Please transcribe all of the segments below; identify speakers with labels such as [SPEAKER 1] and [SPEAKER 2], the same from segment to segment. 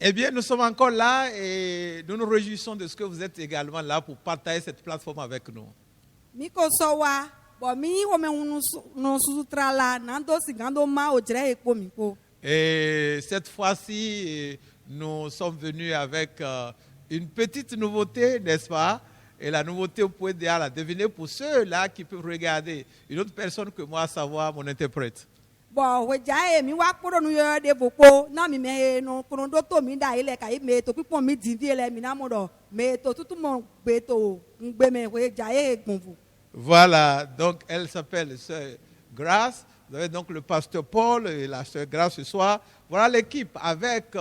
[SPEAKER 1] Eh bien, nous sommes encore là et nous nous réjouissons de ce que vous êtes également là pour partager cette plateforme avec nous.
[SPEAKER 2] Miko sowa, bo mi wo me no sutra la nando sigando ma o jere ekpo miko.
[SPEAKER 1] Et cette fois-ci, nous sommes venus avec une petite nouveauté, n'est-ce pas? Et la nouveauté, vous pouvez déjà la deviner pour ceux-là qui peuvent regarder une autre personne que moi, à savoir mon interprète.
[SPEAKER 2] Bo we jae mi wa kporo nu yo de bopo na mi me no kono do to mi da ile ka me to pipo mi divi ele mi na mo do me to tutu mo gbe to ngbe me we jae egbonfu.
[SPEAKER 1] Voilà, donc elle s'appelle Sœur Grâce. Vous avez donc le pasteur Paul et la Sœur Grâce ce soir. Voilà l'équipe avec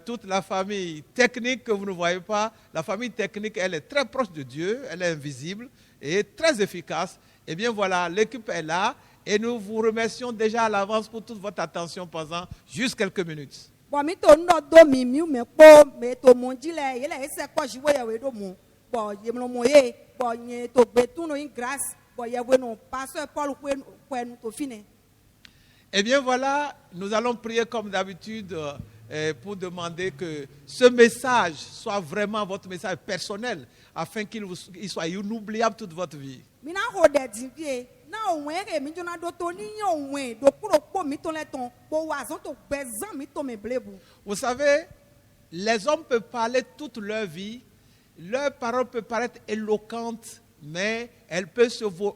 [SPEAKER 1] toute la famille technique que vous ne voyez pas. La famille technique, elle est très proche de Dieu, elle est invisible et très efficace. Eh bien voilà, l'équipe est là et nous vous remercions déjà à l'avance pour toute votre attention pendant juste quelques minutes.
[SPEAKER 2] Bo mi to no do mi me po me to mo jile ile ese ko jiwe ya we do mo. Bo ye mo mo ye bo nye to gbe tu no in grâce bo ye we no pasteur Paul ko to fine.
[SPEAKER 1] Eh bien voilà, nous allons prier comme d'habitude pour demander que ce message soit vraiment votre message personnel afin qu'il soit inoubliable toute votre vie.
[SPEAKER 2] Mi na ho de divie na onwe ke mi jona do to ni onwe do kuro po mi to le ton bo wa zon to bezan mi to me blebu.
[SPEAKER 1] Vous savez, les hommes peuvent parler toute leur vie, leur parole peut paraître éloquente, mais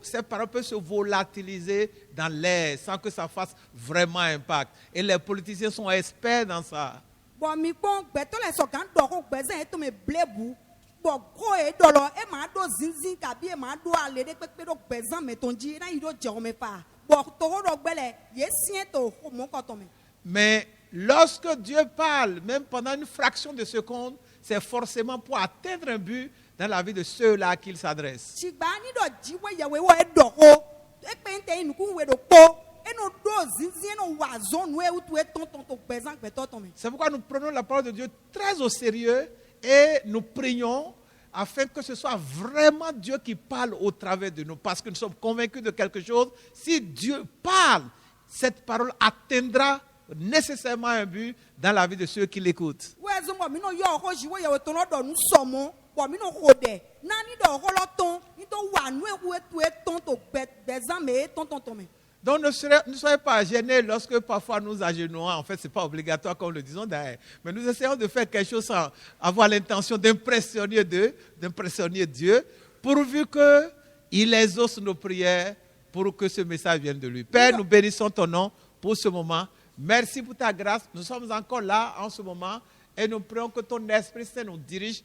[SPEAKER 1] ces paroles peuvent se volatiliser dans l'air sans que ça fasse vraiment impact. Et les politiciens sont experts dans ça.
[SPEAKER 2] Bon mi pon gbe to le so kan do ko bezan e to me blebu. Bon ko e do lo e ma do zinzin ka bi e ma do ale de pepe do bezan me tonji na yi do je o me fa. Bon to ho do gbele ye sien to mo ko to me.
[SPEAKER 1] Mais lorsque Dieu parle, même pendant une fraction de seconde, c'est forcément pour atteindre un but dans la vie de ceux-là qu'il s'adresse.
[SPEAKER 2] Chigba ni do jiwe ye we wo e do ho. E pe nte inu ku we do po. E no do zinzin no wa zon we utu e ton to bezan gbe to me.
[SPEAKER 1] C'est pourquoi nous prenons la parole de Dieu très au sérieux et nous prions afin que ce soit vraiment Dieu qui parle au travers de nous. Parce que nous sommes convaincus de quelque chose. Si Dieu parle, cette parole atteindra nécessairement un but dans la vie de ceux qui l'écoutent.
[SPEAKER 2] We zo mo mi no yo ho jiwe ye we to no do nu somo. Bo mi no ho de. Na ni do ho lo ton, ni to wa nu e ku e tu e ton to bezan me ton me.
[SPEAKER 1] Donc ne soyez pas gênés lorsque parfois nous agenouillons. En fait, ce n'est pas obligatoire comme le disons d'ailleurs. Mais nous essayons de faire quelque chose sans avoir l'intention d'impressionner Dieu, pourvu qu'il exauce nos prières pour que ce message vienne de lui. Père, nous bénissons ton nom pour ce moment. Merci pour ta grâce. Nous sommes encore là en ce moment et nous prions que ton Esprit Saint nous dirige.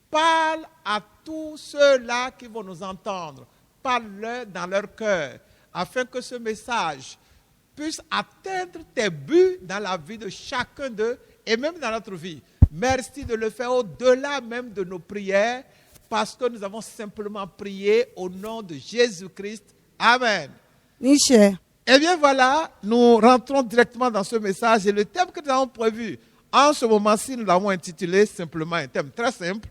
[SPEAKER 1] Parle à tous ceux-là qui vont nous entendre. Parle-leur dans leur cœur, afin que ce message puisse atteindre tes buts dans la vie de chacun d'eux et même dans notre vie. Merci de le faire au-delà même de nos prières, parce que nous avons simplement prié au nom de Jésus-Christ. Amen.
[SPEAKER 2] Niche.
[SPEAKER 1] Eh bien voilà, nous rentrons directement dans ce message et le thème que nous avons prévu en ce moment-ci, nous l'avons intitulé simplement un thème très simple,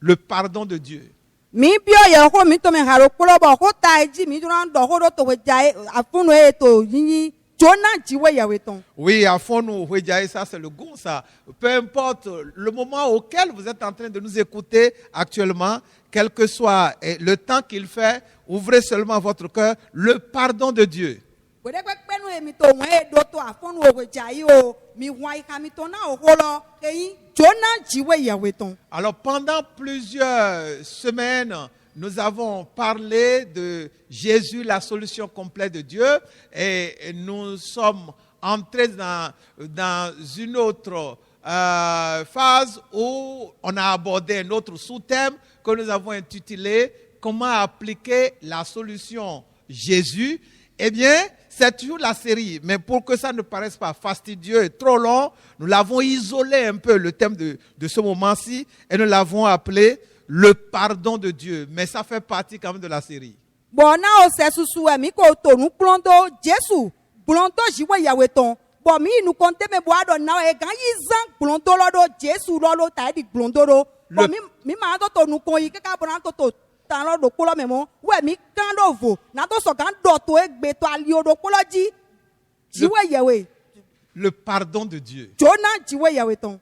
[SPEAKER 1] le pardon de Dieu.
[SPEAKER 2] Mi bio ye ho mi to me haro kolo bo ho tai ji mi duran do ho do to we jai afunu e to yin jona jiwe ye we ton.
[SPEAKER 1] Oui, à fond, nous, ça c'est le goût, ça. Peu importe le moment auquel vous êtes en train de nous écouter actuellement, quel que soit le temps qu'il fait, ouvrez seulement votre cœur, le pardon de Dieu.
[SPEAKER 2] Bode pe pe nu e mi to won e do to afunu o we jai o mi wan ka mi to na o ho lo eyin jona jiwe ye we ton.
[SPEAKER 1] Alors pendant plusieurs semaines, nous avons parlé de Jésus, la solution complète de Dieu, et nous sommes entrés dans une autre phase où on a abordé un autre sous-thème que nous avons intitulé « Comment appliquer la solution Jésus ?» Eh bien, c'est toujours la série, mais pour que ça ne paraisse pas fastidieux et trop long, nous l'avons isolé un peu, le thème de ce moment-ci, et nous l'avons appelé le pardon de Dieu. Mais ça fait partie quand même de la série.
[SPEAKER 2] Bon, na o se susu e mi ko to nu plondo Jesu, plondo jiwe ya we ton. Bon, mi nu konte me bo ado na e gan yi zan plondo lo do Jesu lo ta di plondo do. Bon, mi ma do to nu kon yi ke ka bon to tan lo do kolo me mo. We mi kan do vo, na to so kan do to e gbe to ali o do kolo ji. Jiwe ye we.
[SPEAKER 1] Le pardon de Dieu.
[SPEAKER 2] Jona jiwe ya we ton.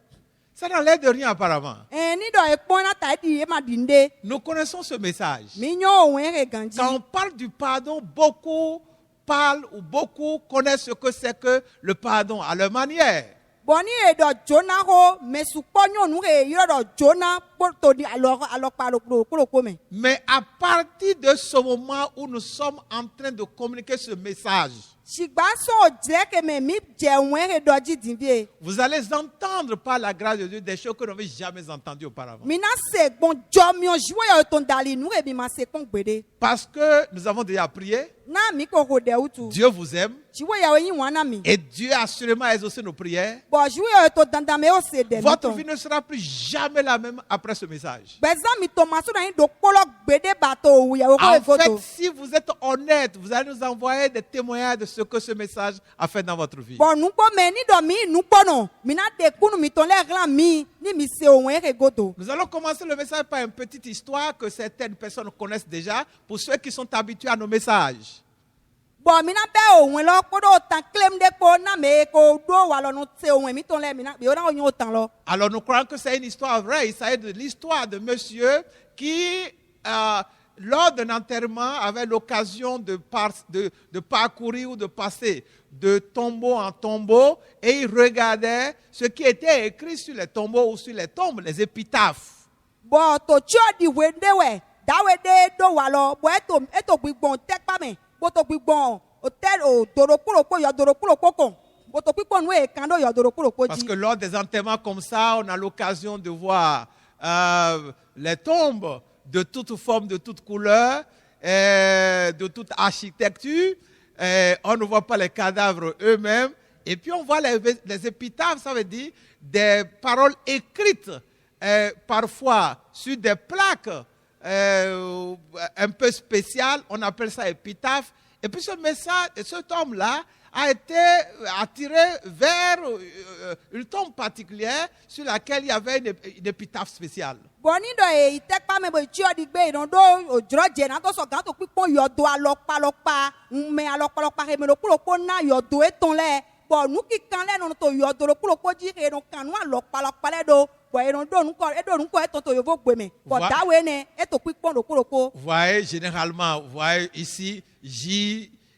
[SPEAKER 1] Ça n'a l'air de rien apparemment.
[SPEAKER 2] Ni dɔ ekpɔn na ta edi ema di nde.
[SPEAKER 1] Nous connaissons ce message.
[SPEAKER 2] Mi nyɔ òun eke gandzi.
[SPEAKER 1] Quand on parle du pardon, beaucoup parlent ou beaucoup connaissent ce que c'est que le pardon à leur manière.
[SPEAKER 2] Bɔn ni eɖɔ dzona ko mesukpɔ nyɔnu ke yɔrɔ ɖɔ dzona kpoto di alɔkpa koloko me.
[SPEAKER 1] Mais à partir de ce moment où nous sommes en train de communiquer ce message,
[SPEAKER 2] Sigba sɔn dzɛ keme mi dze òun eke dɔ dzi di vie.
[SPEAKER 1] vous allez entendre par la grâce de Dieu des choses que vous n'avez jamais entendues auparavant.
[SPEAKER 2] Mina se gbɔn dzɔ miɔ ziwo yɔ ton dali nu ke mi ma se kpɔn gbede.
[SPEAKER 1] Parce que nous avons déjà prié,
[SPEAKER 2] Na mi koko ɖe wutu.
[SPEAKER 1] Dieu vous aime
[SPEAKER 2] Ziwo yawo yi wɔn na mi.
[SPEAKER 1] et Dieu assurément a exaucé nos prières.
[SPEAKER 2] Bɔn ziwo yɔ ton dandame o se ɖe mi
[SPEAKER 1] Votre
[SPEAKER 2] tɔn.
[SPEAKER 1] vie ne sera plus jamais la même après ce message.
[SPEAKER 2] Gbɛzã mi tɔn ma so na yi do kpɔlɔ gbede bato owu yawo ko
[SPEAKER 1] En
[SPEAKER 2] egodo.
[SPEAKER 1] fait, si vous êtes honnête, vous allez nous envoyer des témoignages de ce que ce message a fait dans votre vie.
[SPEAKER 2] Bɔn nukpɔ mɛ ni dɔ mi nukpɔ nɔ mina de kunu mi tɔn lɛ ɣla mi ni mi se òun eke godo.
[SPEAKER 1] Nous allons commencer le message par une petite histoire que certaines personnes connaissent déjà, pour ceux qui sont habitués à nos messages.
[SPEAKER 2] Bɔn mina bɛ òun lɔ kpɔdɔ tan klem de kpɔ na me ko do walɔ nu se òun mi tɔn lɛ mina bi o na o nyɔ tan lɔ.
[SPEAKER 1] Alors nous croyons que c'est une histoire vraie. Il s'agit de l'histoire de monsieur qui, lors d'un enterrement, avait l'occasion de parcourir ou de passer de tombeau en tombeau et il regardait ce qui était écrit sur les tombeaux ou sur les tombes, les épitaphes.
[SPEAKER 2] Bɔn to tsyɔ di we de wɛ dawe de do walɔ bɔn eto gbigbɔn tɛ kpa me boto gbigbɔn o tɛ o doro kpolokpo yɔ doro kpolokpo kɔn boto kpikpɔ nu ye kan do yɔ doro kpolokpo
[SPEAKER 1] Parce
[SPEAKER 2] dzi.
[SPEAKER 1] que lors des enterrements comme ça, on a l'occasion de voir les tombes de toutes formes, de toutes couleurs, de toute architecture. On ne voit pas les cadavres eux-mêmes. Et puis on voit les épitaphes, ça veut dire des paroles écrites, parfois sur des plaques un peu spéciales. On appelle ça épitaphe. Et puis ce message, cet homme-là a été attiré vers une tombe particulière sur laquelle il y avait une épitaphe spéciale.
[SPEAKER 2] Bɔn ni dɔ ye tɛ kpa me bo tsyɔ di gbe yìí do o dzrɔ dze na tɔ sɔ gan to kpikpɔ yɔ do alɔkpalɔkpa ŋmɛ alɔkpalɔkpa he me do kpolokpo na yɔ do etɔn lɛ bɔn nu kikan lɛ nɔ to yɔ do kpolokpo dzi he no kanu alɔkpalɔkpa lɛ do bɔn yìí do nukɔ edo nukɔ etɔn to yovo gbe me bɔn dawe ne eto kpikpɔ do kpolokpo.
[SPEAKER 1] Vous voyez, généralement, vous voyez ici,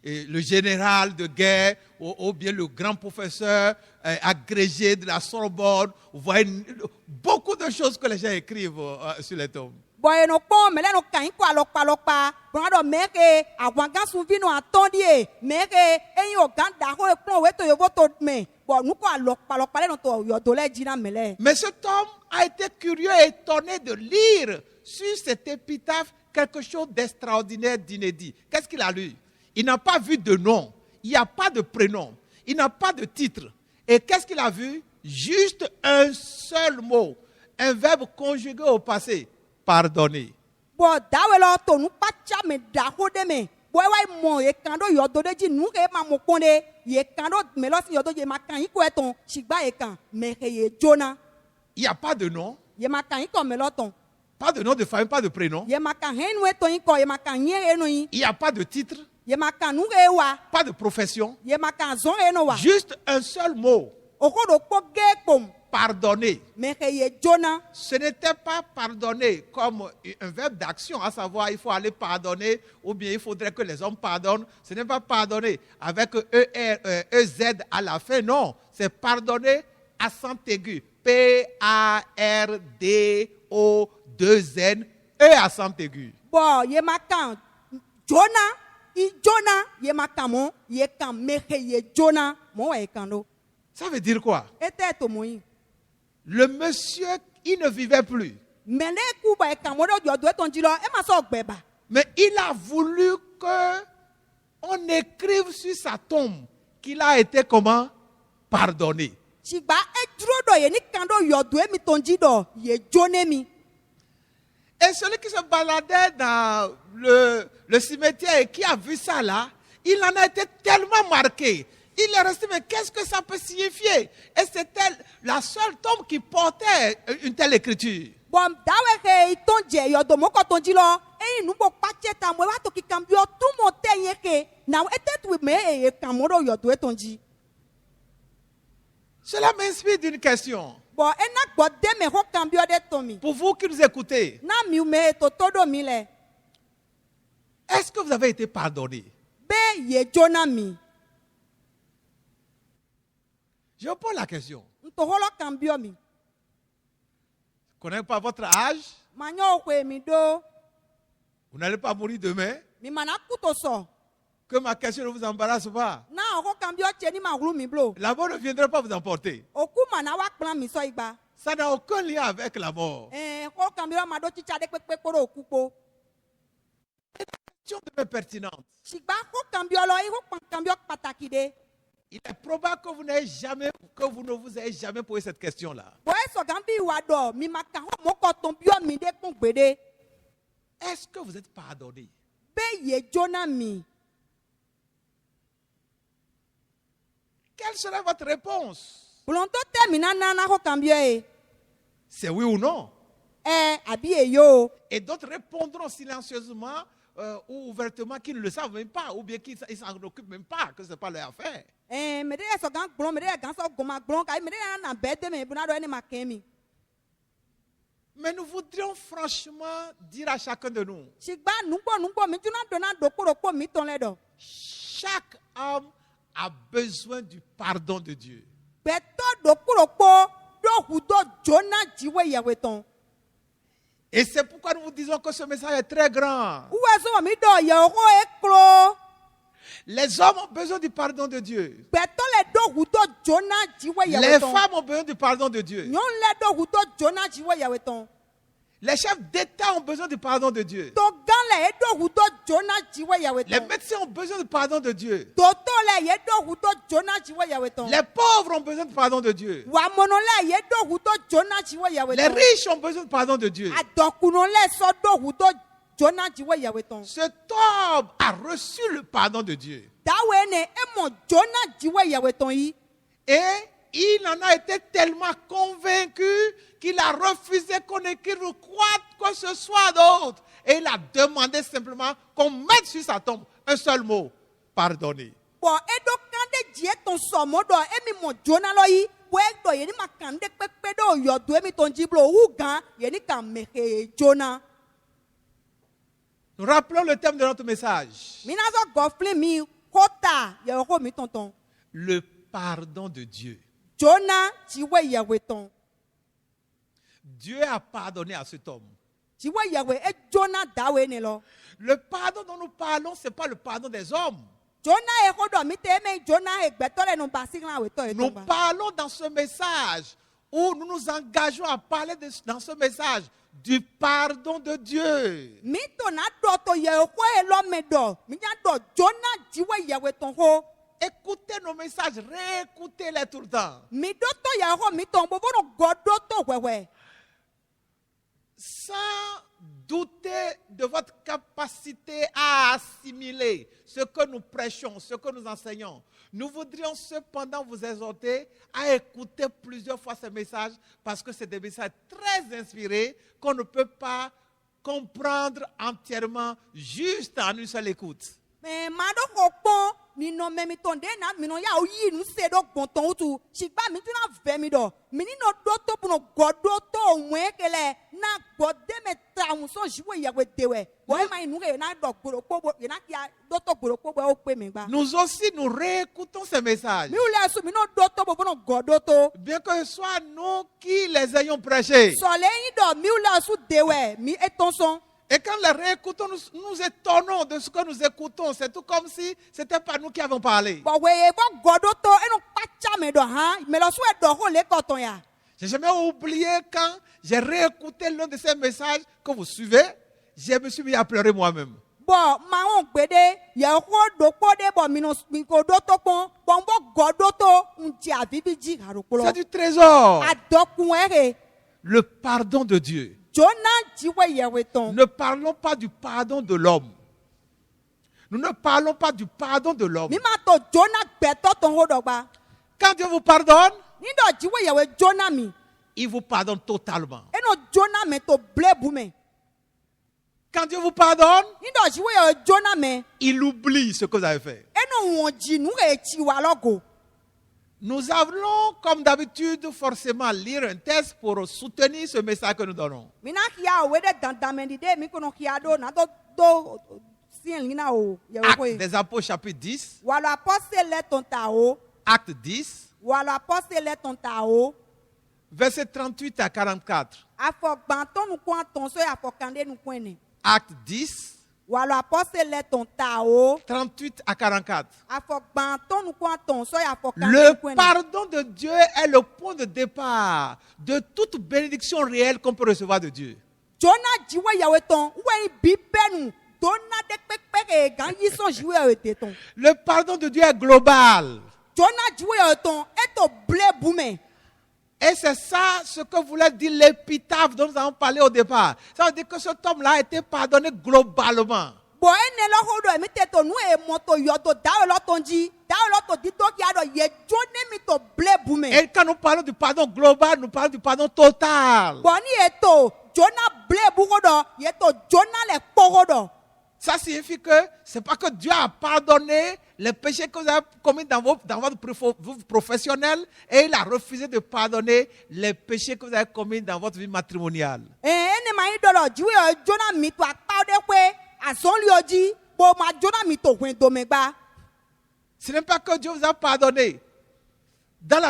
[SPEAKER 1] le général de guerre ou bien le grand professeur agrégé de la Sorbonne. Vous voyez beaucoup de choses que les gens écrivent sur les tombes.
[SPEAKER 2] Bɔn yìí no kpɔn mɛ lɛ no kan yi kɔ alɔkpalɔkpa bɔn dɔ mɛ ke aʋagan suvi no atɔn di ye mɛ ke eyin o gan da ko ekplɔ wo eto yovo to me bɔn nukɔ alɔkpalɔkpa lɛ no to yɔ do lɛ dzi na mɛ lɛ.
[SPEAKER 1] Mais cet homme a été curieux et étonné de lire sur cette épitaphe quelque chose d'extraordinaire, d'inédit. Qu'est-ce qu'il a lu? Il n'a pas vu de nom, il n'y a pas de prénom, il n'a pas de titre. Et qu'est-ce qu'il a vu? Juste un seul mot, un verbe conjugué au passé, pardonner.
[SPEAKER 2] Bɔn dawe lɔ to nu kpatsa me da ko de me bɔn ewa mɔ ye kan do yɔ do de dzi nu ke ma mɔ kpɔn de ye kan do me lɔ si yɔ do ye ma kan yi ko etɔn sigba ye kan mɛ ke ye dzona
[SPEAKER 1] Il n'y a pas de nom,
[SPEAKER 2] ye ma kan yi kɔ me lɔ tɔn
[SPEAKER 1] pas de nom de famille, pas de prénom.
[SPEAKER 2] ye ma kan hɛn nu etɔn yi kɔ ye ma kan nye enu yi
[SPEAKER 1] Il n'y a pas de titre,
[SPEAKER 2] ye ma kan nu ke wa
[SPEAKER 1] pas de profession.
[SPEAKER 2] ye ma kan zɔn enu wa
[SPEAKER 1] Juste un seul mot,
[SPEAKER 2] o ko do kpɔ ge kpom
[SPEAKER 1] pardonner.
[SPEAKER 2] mɛ ke ye dzona
[SPEAKER 1] Ce n'était pas pardonner comme un verbe d'action, à savoir il faut aller pardonner ou bien il faudrait que les hommes pardonnent. Ce n'est pas pardonner avec EZ à la fin, non. C'est pardonner accent aigu. P-A-R-D-O-2-N, E accent aigu.
[SPEAKER 2] bɔn ye ma kan dzona i dzona ye ma kan mɔ ye kan mɛ ke ye dzona mɔ wa ye kan do
[SPEAKER 1] Ça veut dire quoi?
[SPEAKER 2] ete to mɔ yi.
[SPEAKER 1] Le monsieur, il ne vivait plus.
[SPEAKER 2] Mais les coups, bah, quand moi, je dois ton dilo, et ma soeur beba.
[SPEAKER 1] Mais il a voulu qu'on écrive sur sa tombe qu'il a été comment? Pardonné.
[SPEAKER 2] Si bah, et trop do ye ni kando yo do mi ton dilo, ye jone mi.
[SPEAKER 1] Et celui qui se baladait dans le cimetière et qui a vu ça là, il en a été tellement marqué. Il est resté, mais qu'est-ce que ça peut signifier? Et c'était la seule tombe qui portait une telle écriture.
[SPEAKER 2] Bon, dawe ke iton je yo do moko ton dilo, e nu bo pache ta mo wa to ki cambio tout mon te ye ke, na ete tu me e kamoro yo do ton di.
[SPEAKER 1] Cela m'inspire d'une question.
[SPEAKER 2] Bon, e na gbɔde me xɔ kambio ɖe tɔmi.
[SPEAKER 1] Pour vous qui nous écoutez,
[SPEAKER 2] Na mi me toto ɖo mi le.
[SPEAKER 1] est-ce que vous avez été pardonné?
[SPEAKER 2] Be ye dzo na mi.
[SPEAKER 1] Je vous pose la question.
[SPEAKER 2] Ntɔxɔlɔ kambio mi.
[SPEAKER 1] Je ne connais pas votre âge.
[SPEAKER 2] Manyo xɔe mi ɖo.
[SPEAKER 1] Vous n'allez pas mourir demain.
[SPEAKER 2] Mi mana kuto sɔ.
[SPEAKER 1] Que ma question ne vous embarrasse pas.
[SPEAKER 2] Na xɔ kambio tse ni ma wlu mi blo.
[SPEAKER 1] La mort ne viendra pas vous emporter.
[SPEAKER 2] Oku mana wa kplã mi sɔ igba.
[SPEAKER 1] Ça n'a aucun lien avec la mort.
[SPEAKER 2] Xɔ kambio ma ɖo tsitsa ɖe kpekpe kpo ɖe oku kpo.
[SPEAKER 1] Question de pertinente.
[SPEAKER 2] Sigba xɔ kambio lɔ yi xɔ kambio pataki ɖe.
[SPEAKER 1] Il est probable que vous ne vous ayez jamais posé cette question-là.
[SPEAKER 2] Bo esɔ gambi wa dɔ mi ma ka xɔ mɔkɔtɔn bio mi ɖe kpɔn gbe ɖe.
[SPEAKER 1] Est-ce que vous êtes pardonné?
[SPEAKER 2] Be ye dzo na mi.
[SPEAKER 1] Quelle serait votre réponse?
[SPEAKER 2] Blɔntɔ tɛ mi nana na xɔ kambio ye.
[SPEAKER 1] C'est oui ou non?
[SPEAKER 2] Abi ye yo.
[SPEAKER 1] Et d'autres répondront silencieusement ou ouvertement qu'ils ne le savent même pas, ou bien qu'ils ne s'en occupent même pas, que ce n'est pas leur affaire.
[SPEAKER 2] Me ɖe sɔ gan gblɔm, me ɖe gan sɔ goma gblɔm, kai me ɖe na bɛ de me buna ɖɔ ene ma kɛ mi.
[SPEAKER 1] Mais nous voudrions franchement dire à chacun de nous,
[SPEAKER 2] Sigba nugbɔ mi tuna dɔ na ɖokpo mi tɔn lɛ dɔ.
[SPEAKER 1] chaque homme a besoin du pardon de Dieu.
[SPEAKER 2] Gbɛtɔ ɖokpo ɖo ʋu dɔ dzo na dziwo yawe tɔn.
[SPEAKER 1] Et c'est pourquoi nous vous disons que ce message est très grand.
[SPEAKER 2] Uwe sɔ mi dɔ yewo xɔ eklo.
[SPEAKER 1] Les hommes ont besoin du pardon de Dieu.
[SPEAKER 2] Gbɛtɔ le ɖo ʋu dɔ dzo na dziwo
[SPEAKER 1] Les
[SPEAKER 2] yawe tɔn.
[SPEAKER 1] femmes ont besoin du pardon de Dieu.
[SPEAKER 2] Nyɔnu le ɖo ʋu dɔ dzo na dziwo yawe tɔn.
[SPEAKER 1] Les chefs d'État ont besoin du pardon de Dieu.
[SPEAKER 2] To gã le eɖo ʋu dɔ dzo na dziwo yawe
[SPEAKER 1] Les
[SPEAKER 2] tɔn.
[SPEAKER 1] médecins ont besoin du pardon de Dieu.
[SPEAKER 2] Toto le ye ɖo ʋu dɔ dzo na dziwo yawe tɔn.
[SPEAKER 1] Les pauvres ont besoin du pardon de Dieu.
[SPEAKER 2] Wamɔnɔ le ye ɖo ʋu dɔ dzo na dziwo yawe
[SPEAKER 1] Les
[SPEAKER 2] tɔn.
[SPEAKER 1] riches ont besoin du pardon de Dieu.
[SPEAKER 2] Adɔkunɔ le sɔ ɖo ʋu dɔ dzo na dziwo yawe tɔn.
[SPEAKER 1] Cet homme a reçu le pardon de Dieu.
[SPEAKER 2] Dawe ne emɔ dzo na dziwo yawe tɔn yi.
[SPEAKER 1] Et il en a été tellement convaincu qu'il a refusé qu'on écrive quoi que ce soit d'autre. Et il a demandé simplement qu'on mette sur sa tombe un seul mot, pardonner.
[SPEAKER 2] Bɔn eɖo kan ɖe dzi etɔn sɔmɔ ɖɔ emi mɔ dzo na lɔ yi. Bo eɖɔ yeni ma kan ɖe kpekpe ɖe oyɔdo emi tɔn dzi blo wu gã yeni kan mehe dzo na.
[SPEAKER 1] Nous rappelons le thème de notre message.
[SPEAKER 2] Mina zɔ gɔfli mi kota yewo xɔ mi tɔntɔn.
[SPEAKER 1] Le pardon de Dieu.
[SPEAKER 2] Dzo na dziwo yawe tɔn.
[SPEAKER 1] Dieu a pardonné à cet homme.
[SPEAKER 2] Dziwo yawe edzo na dawe ne lɔ.
[SPEAKER 1] Le pardon dont nous parlons, ce n'est pas le pardon des hommes.
[SPEAKER 2] Dzo na ye xɔ ɖɔ mi te eme dzo na he gbɛtɔ le nu basi ɣla wetɔ ye
[SPEAKER 1] Nous
[SPEAKER 2] tɔn ba.
[SPEAKER 1] parlons dans ce message, où nous nous engageons à parler dans ce message du pardon de Dieu.
[SPEAKER 2] Mi to na ɖɔ to ye xɔ ye lɔ me ɖɔ mi nya ɖɔ dzo na dziwo yawe tɔn xɔ.
[SPEAKER 1] Écoutez nos messages, réécoutez-les tout le temps.
[SPEAKER 2] Mi ɖo to ye xɔ mi tɔn bobo no gɔ ɖo to hwehwɛ.
[SPEAKER 1] Sans douter de votre capacité à assimiler ce que nous prêchons, ce que nous enseignons. Nous voudrions cependant vous exhorter à écouter plusieurs fois ces messages parce que c'est des messages très inspirés qu'on ne peut pas comprendre entièrement juste en une seule écoute.
[SPEAKER 2] Mais ma ɖo xɔ kpɔn ninɔmɛ mi tɔn de na minɔ ya yi nu se ɖo gbɔntɔn wutu sigba mi tuna vɛ mi ɖɔ mi ni nɔ ɖo to bunɔ gɔ ɖo to ŋue kele na gbɔ de me tra musɔ ziwo yawe dewɛ bɔn ema yi nu ke yena ɖɔ gbolokpo bo yena kia ɖo to gbolokpo bo wo kpe mi gba.
[SPEAKER 1] Nous aussi, nous réécoutons ces messages.
[SPEAKER 2] Mi wuli asu mi nɔ ɖo to bo bunɔ gɔ ɖo to.
[SPEAKER 1] Bien que ce soit nous qui les ayons prêchés.
[SPEAKER 2] Sɔle yi ɖɔ mi wuli asu dewɛ mi etɔn sɔn.
[SPEAKER 1] Et quand les réécoutons, nous étonnons de ce que nous écoutons. C'est tout comme si ce n'était pas nous qui avons parlé.
[SPEAKER 2] Bɔn weye bɔ gɔ ɖo to eno kpatsa me ɖɔ hã me lɔ su eɖɔ ko le kɔtɔn ya.
[SPEAKER 1] J'ai jamais oublié quand j'ai réécouté l'un de ces messages que vous suivez, je me suis mis à pleurer moi-même.
[SPEAKER 2] Bɔn maa ŋun gbe de yewo ɖokpo de bɔn mi ko ɖo to kpɔn bɔn bɔ gɔ ɖo to ŋdzi avivi dzi ha ɖo
[SPEAKER 1] C'est
[SPEAKER 2] kplɔ.
[SPEAKER 1] du trésor.
[SPEAKER 2] Adɔkun ɛhe
[SPEAKER 1] Le pardon de Dieu.
[SPEAKER 2] dzona dziwo yawe tɔn.
[SPEAKER 1] Ne parlons pas du pardon de l'homme. Nous ne parlons pas du pardon de l'homme.
[SPEAKER 2] Mi ma to dzona gbɛtɔ tɔn ho dɔ gba.
[SPEAKER 1] Quand Dieu vous pardonne,
[SPEAKER 2] Ni dɔ dziwo yawe dzona mi
[SPEAKER 1] il vous pardonne totalement.
[SPEAKER 2] eno dzona me to blebu me.
[SPEAKER 1] Quand Dieu vous pardonne,
[SPEAKER 2] Ni dɔ dziwo yawe dzona me
[SPEAKER 1] il oublie ce que vous avez fait.
[SPEAKER 2] eno wɔn dzi nu he tsi wa lɔ go.
[SPEAKER 1] Nous allons, comme d'habitude, forcément lire un texte pour soutenir ce message que nous donnons.
[SPEAKER 2] Mina kia o wede dandamendi de mi kono kia do na do sien lina o ya
[SPEAKER 1] Actes
[SPEAKER 2] ko
[SPEAKER 1] des Apôtres, chapitre 10.
[SPEAKER 2] wala apostole ton ta o
[SPEAKER 1] Acte 10,
[SPEAKER 2] wala apostole ton ta o
[SPEAKER 1] versets 38 à 44.
[SPEAKER 2] afo gbanton nu kwa ton so afo kande nu kwene
[SPEAKER 1] Acte 10,
[SPEAKER 2] wala apostole ton ta o
[SPEAKER 1] 38 à 44.
[SPEAKER 2] afo gbanton nu kwa ton so afo kande
[SPEAKER 1] Le
[SPEAKER 2] nu kwene
[SPEAKER 1] pardon de Dieu est le point de départ de toute bénédiction réelle qu'on peut recevoir de Dieu.
[SPEAKER 2] Jona jiwe yawe ton we bibenu dona de pekpeke gan yison jiwe yawe te ton
[SPEAKER 1] Le pardon de Dieu est global.
[SPEAKER 2] Jona jiwe yawe ton eto ble boume.
[SPEAKER 1] Et c'est ça ce que voulait dire l'épitaphe dont nous avons parlé au départ. Ça veut dire que cet homme-là a été pardonné globalement.
[SPEAKER 2] Bo ene lo hodo mi te to nu e moto yoto da lo tonji da lo to dito ki ado ye jone mi to ble boume.
[SPEAKER 1] Et quand nous parlons du pardon global, nous parlons du pardon total.
[SPEAKER 2] Bo ni eto jona ble bugodo ye to jona le pogodo.
[SPEAKER 1] Ça signifie que ce n'est pas que Dieu a pardonné les péchés que vous avez commis dans votre vie professionnelle et il a refusé de pardonner les péchés que vous avez commis dans votre vie matrimoniale.
[SPEAKER 2] Ene mai dolo jiwe jona mi to akpa de kwe azonli oji bo ma jona mi to hwen do megba.
[SPEAKER 1] Ce n'est pas que Dieu vous a pardonné dans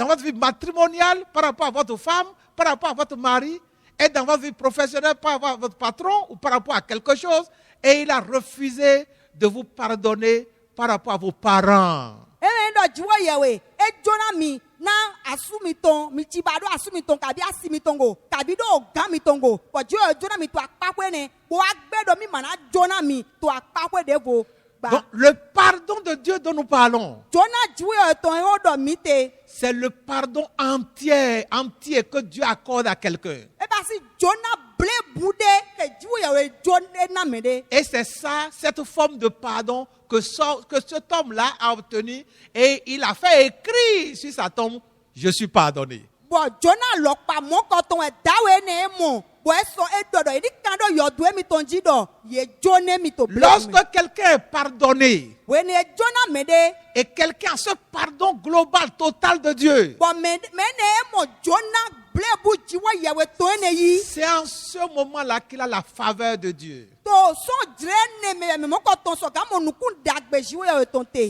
[SPEAKER 1] votre vie matrimoniale par rapport à votre femme, par rapport à votre mari, et dans votre vie professionnelle par rapport à votre patron ou par rapport à quelque chose, et il a refusé de vous pardonner par rapport à vos parents.
[SPEAKER 2] Ene do jiwe yewe e jona mi na asumiton mi chibado asumiton kabi asimitongo kabi do gamitongo bo jiwe jona mi to akpa kwe ne bo agbedo mi mana jona mi to akpa kwe de vo.
[SPEAKER 1] Donc, le pardon de Dieu dont nous parlons, c'est le pardon entier que Dieu accorde à quelqu'un. Et c'est ça, cette forme de pardon que cet homme-là a obtenu. Et il a fait écrire sur sa tombe, je suis pardonné. Lorsque quelqu'un est pardonné et quelqu'un a ce pardon global, total de Dieu, c'est en ce moment-là qu'il a la faveur de Dieu.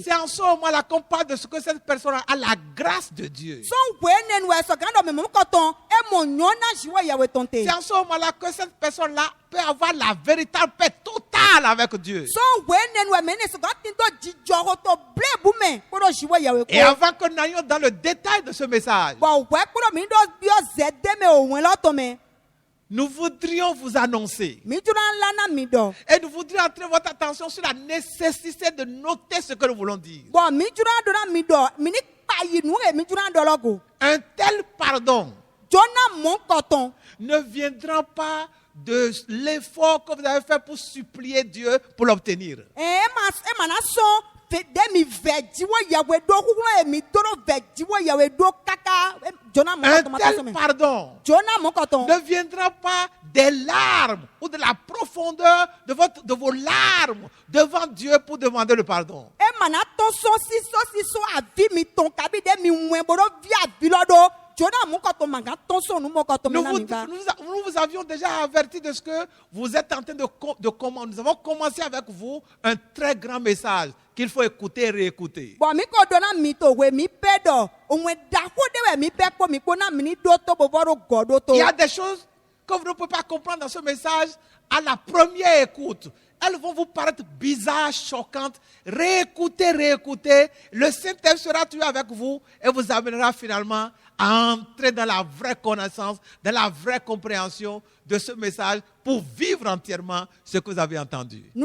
[SPEAKER 1] C'est en ce moment-là qu'on parle de ce que cette personne a la grâce de Dieu. C'est en ce moment-là que cette personne-là peut avoir la véritable paix totale avec Dieu. Et avant que nous n'ayons dans le détail de ce message, nous voudrions vous annoncer et nous voudrions attirer votre attention sur la nécessité de noter ce que nous voulons dire. Un tel pardon ne viendra pas de l'effort que vous avez fait pour supplier Dieu pour l'obtenir. Un tel pardon ne viendra pas des larmes ou de la profondeur de vos larmes devant Dieu pour demander le pardon. Nous vous avions déjà averti de ce que vous êtes en train de commencer. Nous avons commencé avec vous un très grand message qu'il faut écouter et réécouter. Il y a des choses que vous ne pouvez pas comprendre dans ce message à la première écoute. Elles vont vous paraître bizarres, choquantes. Réécoutez. Le Saint-Esprit sera toujours avec vous et vous amènera finalement à entrer dans la vraie connaissance, dans la vraie compréhension de ce message pour vivre entièrement ce que vous avez entendu. Ce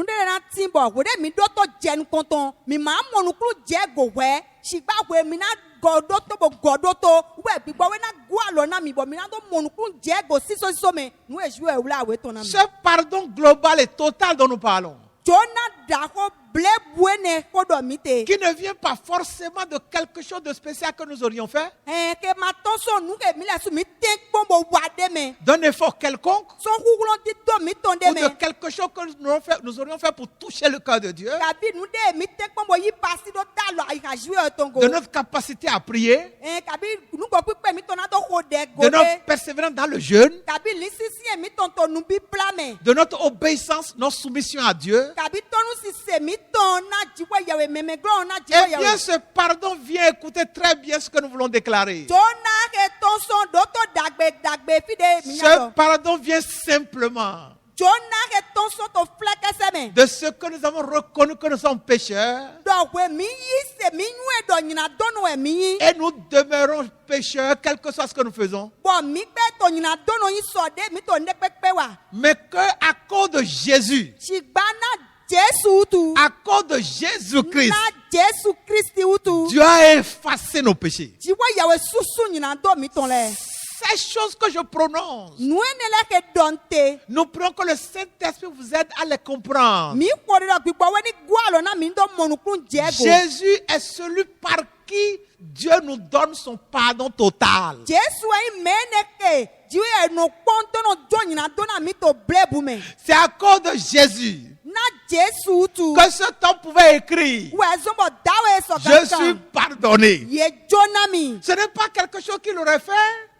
[SPEAKER 1] pardon global et total dont nous parlons,
[SPEAKER 2] dako ble buene kodo mite.
[SPEAKER 1] qui ne vient pas forcément de quelque chose de spécial que nous aurions fait,
[SPEAKER 2] Ke matonso nu ke mi la su mi ten pombo wade me.
[SPEAKER 1] d'un effort quelconque,
[SPEAKER 2] So kukulon ti to mi tonde
[SPEAKER 1] ou
[SPEAKER 2] me.
[SPEAKER 1] de quelque chose que nous aurions fait pour toucher le cœur de Dieu,
[SPEAKER 2] Kabi nu de mi ten pombo yi pasi do talo ai ka jwe tongo.
[SPEAKER 1] de notre capacité à prier,
[SPEAKER 2] Kabi nu ko pipe mi tona to kode
[SPEAKER 1] de
[SPEAKER 2] gode.
[SPEAKER 1] notre persévérance dans le jeûne,
[SPEAKER 2] Kabi lisisi mi tonto nu bi plame.
[SPEAKER 1] de notre obéissance, notre soumission à Dieu.
[SPEAKER 2] Kabi tonu si se mi ton na jiwe yawe meme glo na
[SPEAKER 1] Eh
[SPEAKER 2] jiwe
[SPEAKER 1] bien,
[SPEAKER 2] yawe.
[SPEAKER 1] ce pardon vient écouter très bien ce que nous voulons déclarer.
[SPEAKER 2] Jona ke tonso do to dagbe fide mi
[SPEAKER 1] Ce
[SPEAKER 2] yalo.
[SPEAKER 1] pardon vient simplement
[SPEAKER 2] Jona ke tonso to fleke seme.
[SPEAKER 1] de ce que nous avons reconnu que nous sommes pécheurs
[SPEAKER 2] Do we mi yi se mi nwe do nyina donu e mi yi.
[SPEAKER 1] et nous demeurons pécheurs, quel que soit ce que nous faisons.
[SPEAKER 2] Bon mi pe to nyina donu yi so de mi to ne pepe wa.
[SPEAKER 1] Mais qu'à cause de Jésus,
[SPEAKER 2] Chigbana Jesu tu.
[SPEAKER 1] à cause de Jésus-Christ,
[SPEAKER 2] Na Jesu Christi utu.
[SPEAKER 1] Dieu a effacé nos péchés.
[SPEAKER 2] Jiwe yawe susu nyina do mi ton le.
[SPEAKER 1] Ces choses que je prononce,
[SPEAKER 2] Nu ne le ke donte.
[SPEAKER 1] nous prions que le Saint-Esprit vous aide à les comprendre.
[SPEAKER 2] Mi kori do gbigbo we ni gwalo na mi do monukun jego.
[SPEAKER 1] Jésus est celui par qui Dieu nous donne son pardon total.
[SPEAKER 2] Jesu ai meneke. Jiwe e no ponto no do nyina do na mi to blebu me.
[SPEAKER 1] C'est à cause de Jésus
[SPEAKER 2] Na Jesu tu.
[SPEAKER 1] que cet homme pouvait écrire
[SPEAKER 2] We zombo dawe so
[SPEAKER 1] Je suis pardonné.
[SPEAKER 2] Ye jona mi.
[SPEAKER 1] Ce n'est pas quelque chose qu'il aurait fait.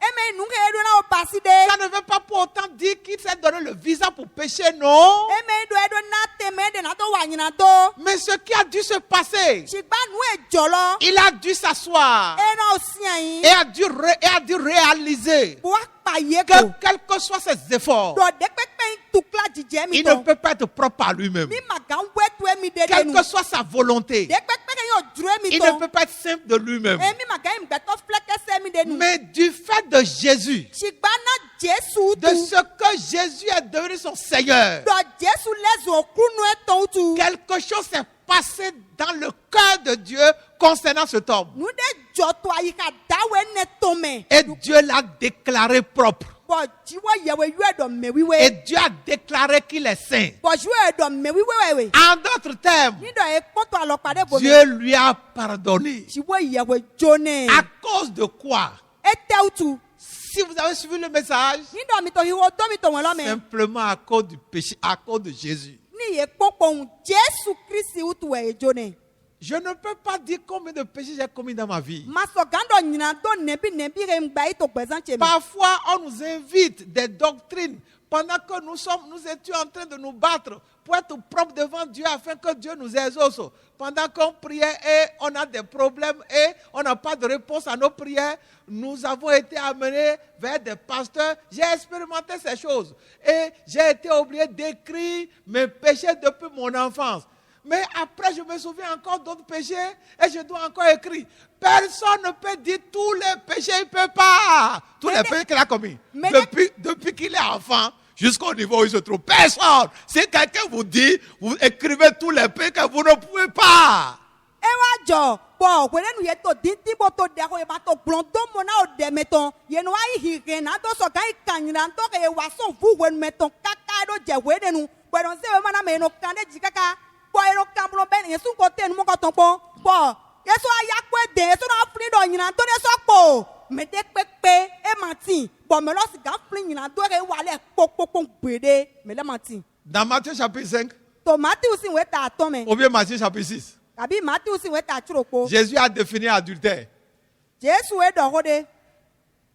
[SPEAKER 2] Eme nunge edo na o pasi de.
[SPEAKER 1] Ça ne veut pas pour autant dire qu'il s'est donné le visa pour pécher, non.
[SPEAKER 2] Eme edo na teme de na to wanyina do.
[SPEAKER 1] Mais ce qui a dû se passer,
[SPEAKER 2] Chigba nu e jolo.
[SPEAKER 1] il a dû s'asseoir
[SPEAKER 2] E na osian yi.
[SPEAKER 1] et a dû réaliser
[SPEAKER 2] Bo pa ye
[SPEAKER 1] que
[SPEAKER 2] ko.
[SPEAKER 1] quels que soient ses efforts,
[SPEAKER 2] Do de pepe tukla jije mi
[SPEAKER 1] il ne
[SPEAKER 2] to.
[SPEAKER 1] peut pas être propre à lui-même.
[SPEAKER 2] Mi magan wetu e mi de
[SPEAKER 1] Quelle
[SPEAKER 2] nu.
[SPEAKER 1] que soit sa volonté,
[SPEAKER 2] De pepe ke yo dure mi
[SPEAKER 1] il
[SPEAKER 2] to.
[SPEAKER 1] ne peut pas être simple de lui-même.
[SPEAKER 2] E mi magan im beto fleke se mi de nu.
[SPEAKER 1] Mais du fait de Jésus,
[SPEAKER 2] Chigba na Jesu
[SPEAKER 1] de
[SPEAKER 2] tu.
[SPEAKER 1] ce que Jésus est devenu son Seigneur,
[SPEAKER 2] Do Jesu lezo kunu e ton tu.
[SPEAKER 1] quelque chose s'est passé dans le cœur de Dieu concernant cet homme.
[SPEAKER 2] Nu de joto ayi ka dawe ne tome.
[SPEAKER 1] Et Dieu l'a déclaré propre.
[SPEAKER 2] Bo jiwe yewe yue do me wiwe.
[SPEAKER 1] Et Dieu a déclaré qu'il est saint.
[SPEAKER 2] Bo jiwe do me wiwe we.
[SPEAKER 1] En d'autres termes,
[SPEAKER 2] Ni do e poto alokpade bo me.
[SPEAKER 1] Dieu lui a pardonné.
[SPEAKER 2] Jiwe yewe jone.
[SPEAKER 1] À cause de quoi?
[SPEAKER 2] E te utu.
[SPEAKER 1] Si vous avez suivi le message,
[SPEAKER 2] Ni do mi to hiwo do mi to won lo me.
[SPEAKER 1] simplement à cause du péché, à cause de Jésus.
[SPEAKER 2] Ni ye popon Jesu Christi utu e jone.
[SPEAKER 1] Je ne peux pas dire combien de péchés j'ai commis dans ma vie.
[SPEAKER 2] Maso gando nyina do nebi re mgba ito gbezan che mi.
[SPEAKER 1] Parfois, on nous invite des doctrines pendant que nous étions en train de nous battre pour être propres devant Dieu afin que Dieu nous exauce. Pendant qu'on priait et on a des problèmes et on n'a pas de réponse à nos prières, nous avons été amenés vers des pasteurs. J'ai expérimenté ces choses et j'ai été obligé d'écrire mes péchés depuis mon enfance. Mais après, je me souviens encore d'autres péchés et je dois encore écrire. Personne ne peut dire tous les péchés, il ne peut pas. Tous les péchés qu'il a commis. Depuis qu'il est enfant jusqu'au niveau où il se trouve. Personne. Si quelqu'un vous dit, vous écrivez tous les péchés que vous ne pouvez pas.
[SPEAKER 2] Ewa jo. Bo wele nu ye to dinti bo to de ko e ba to gbon do mo na o de meton. Ye no ai hi na do so kan kanira to ke wa so vu wen meton kaka do je we de nu. Bo don se we mana me no kan de jikaka. Bo ero kan blo ben ye sun ko te nu mo ko ton po. Bo yeso aya kwe de yeso na fri do nyina to de so po. Me de pepe e mati. Bo me lo si gan fri nyina do ke wa le pokpokpon gbede. Me le mati.
[SPEAKER 1] Dans Matthieu chapitre 5,
[SPEAKER 2] Tomati aussi we ta atome.
[SPEAKER 1] ou bien Matthieu chapitre 6,
[SPEAKER 2] Abi mati aussi we ta churoko.
[SPEAKER 1] Jésus a défini adultère.
[SPEAKER 2] Jesu e do hode.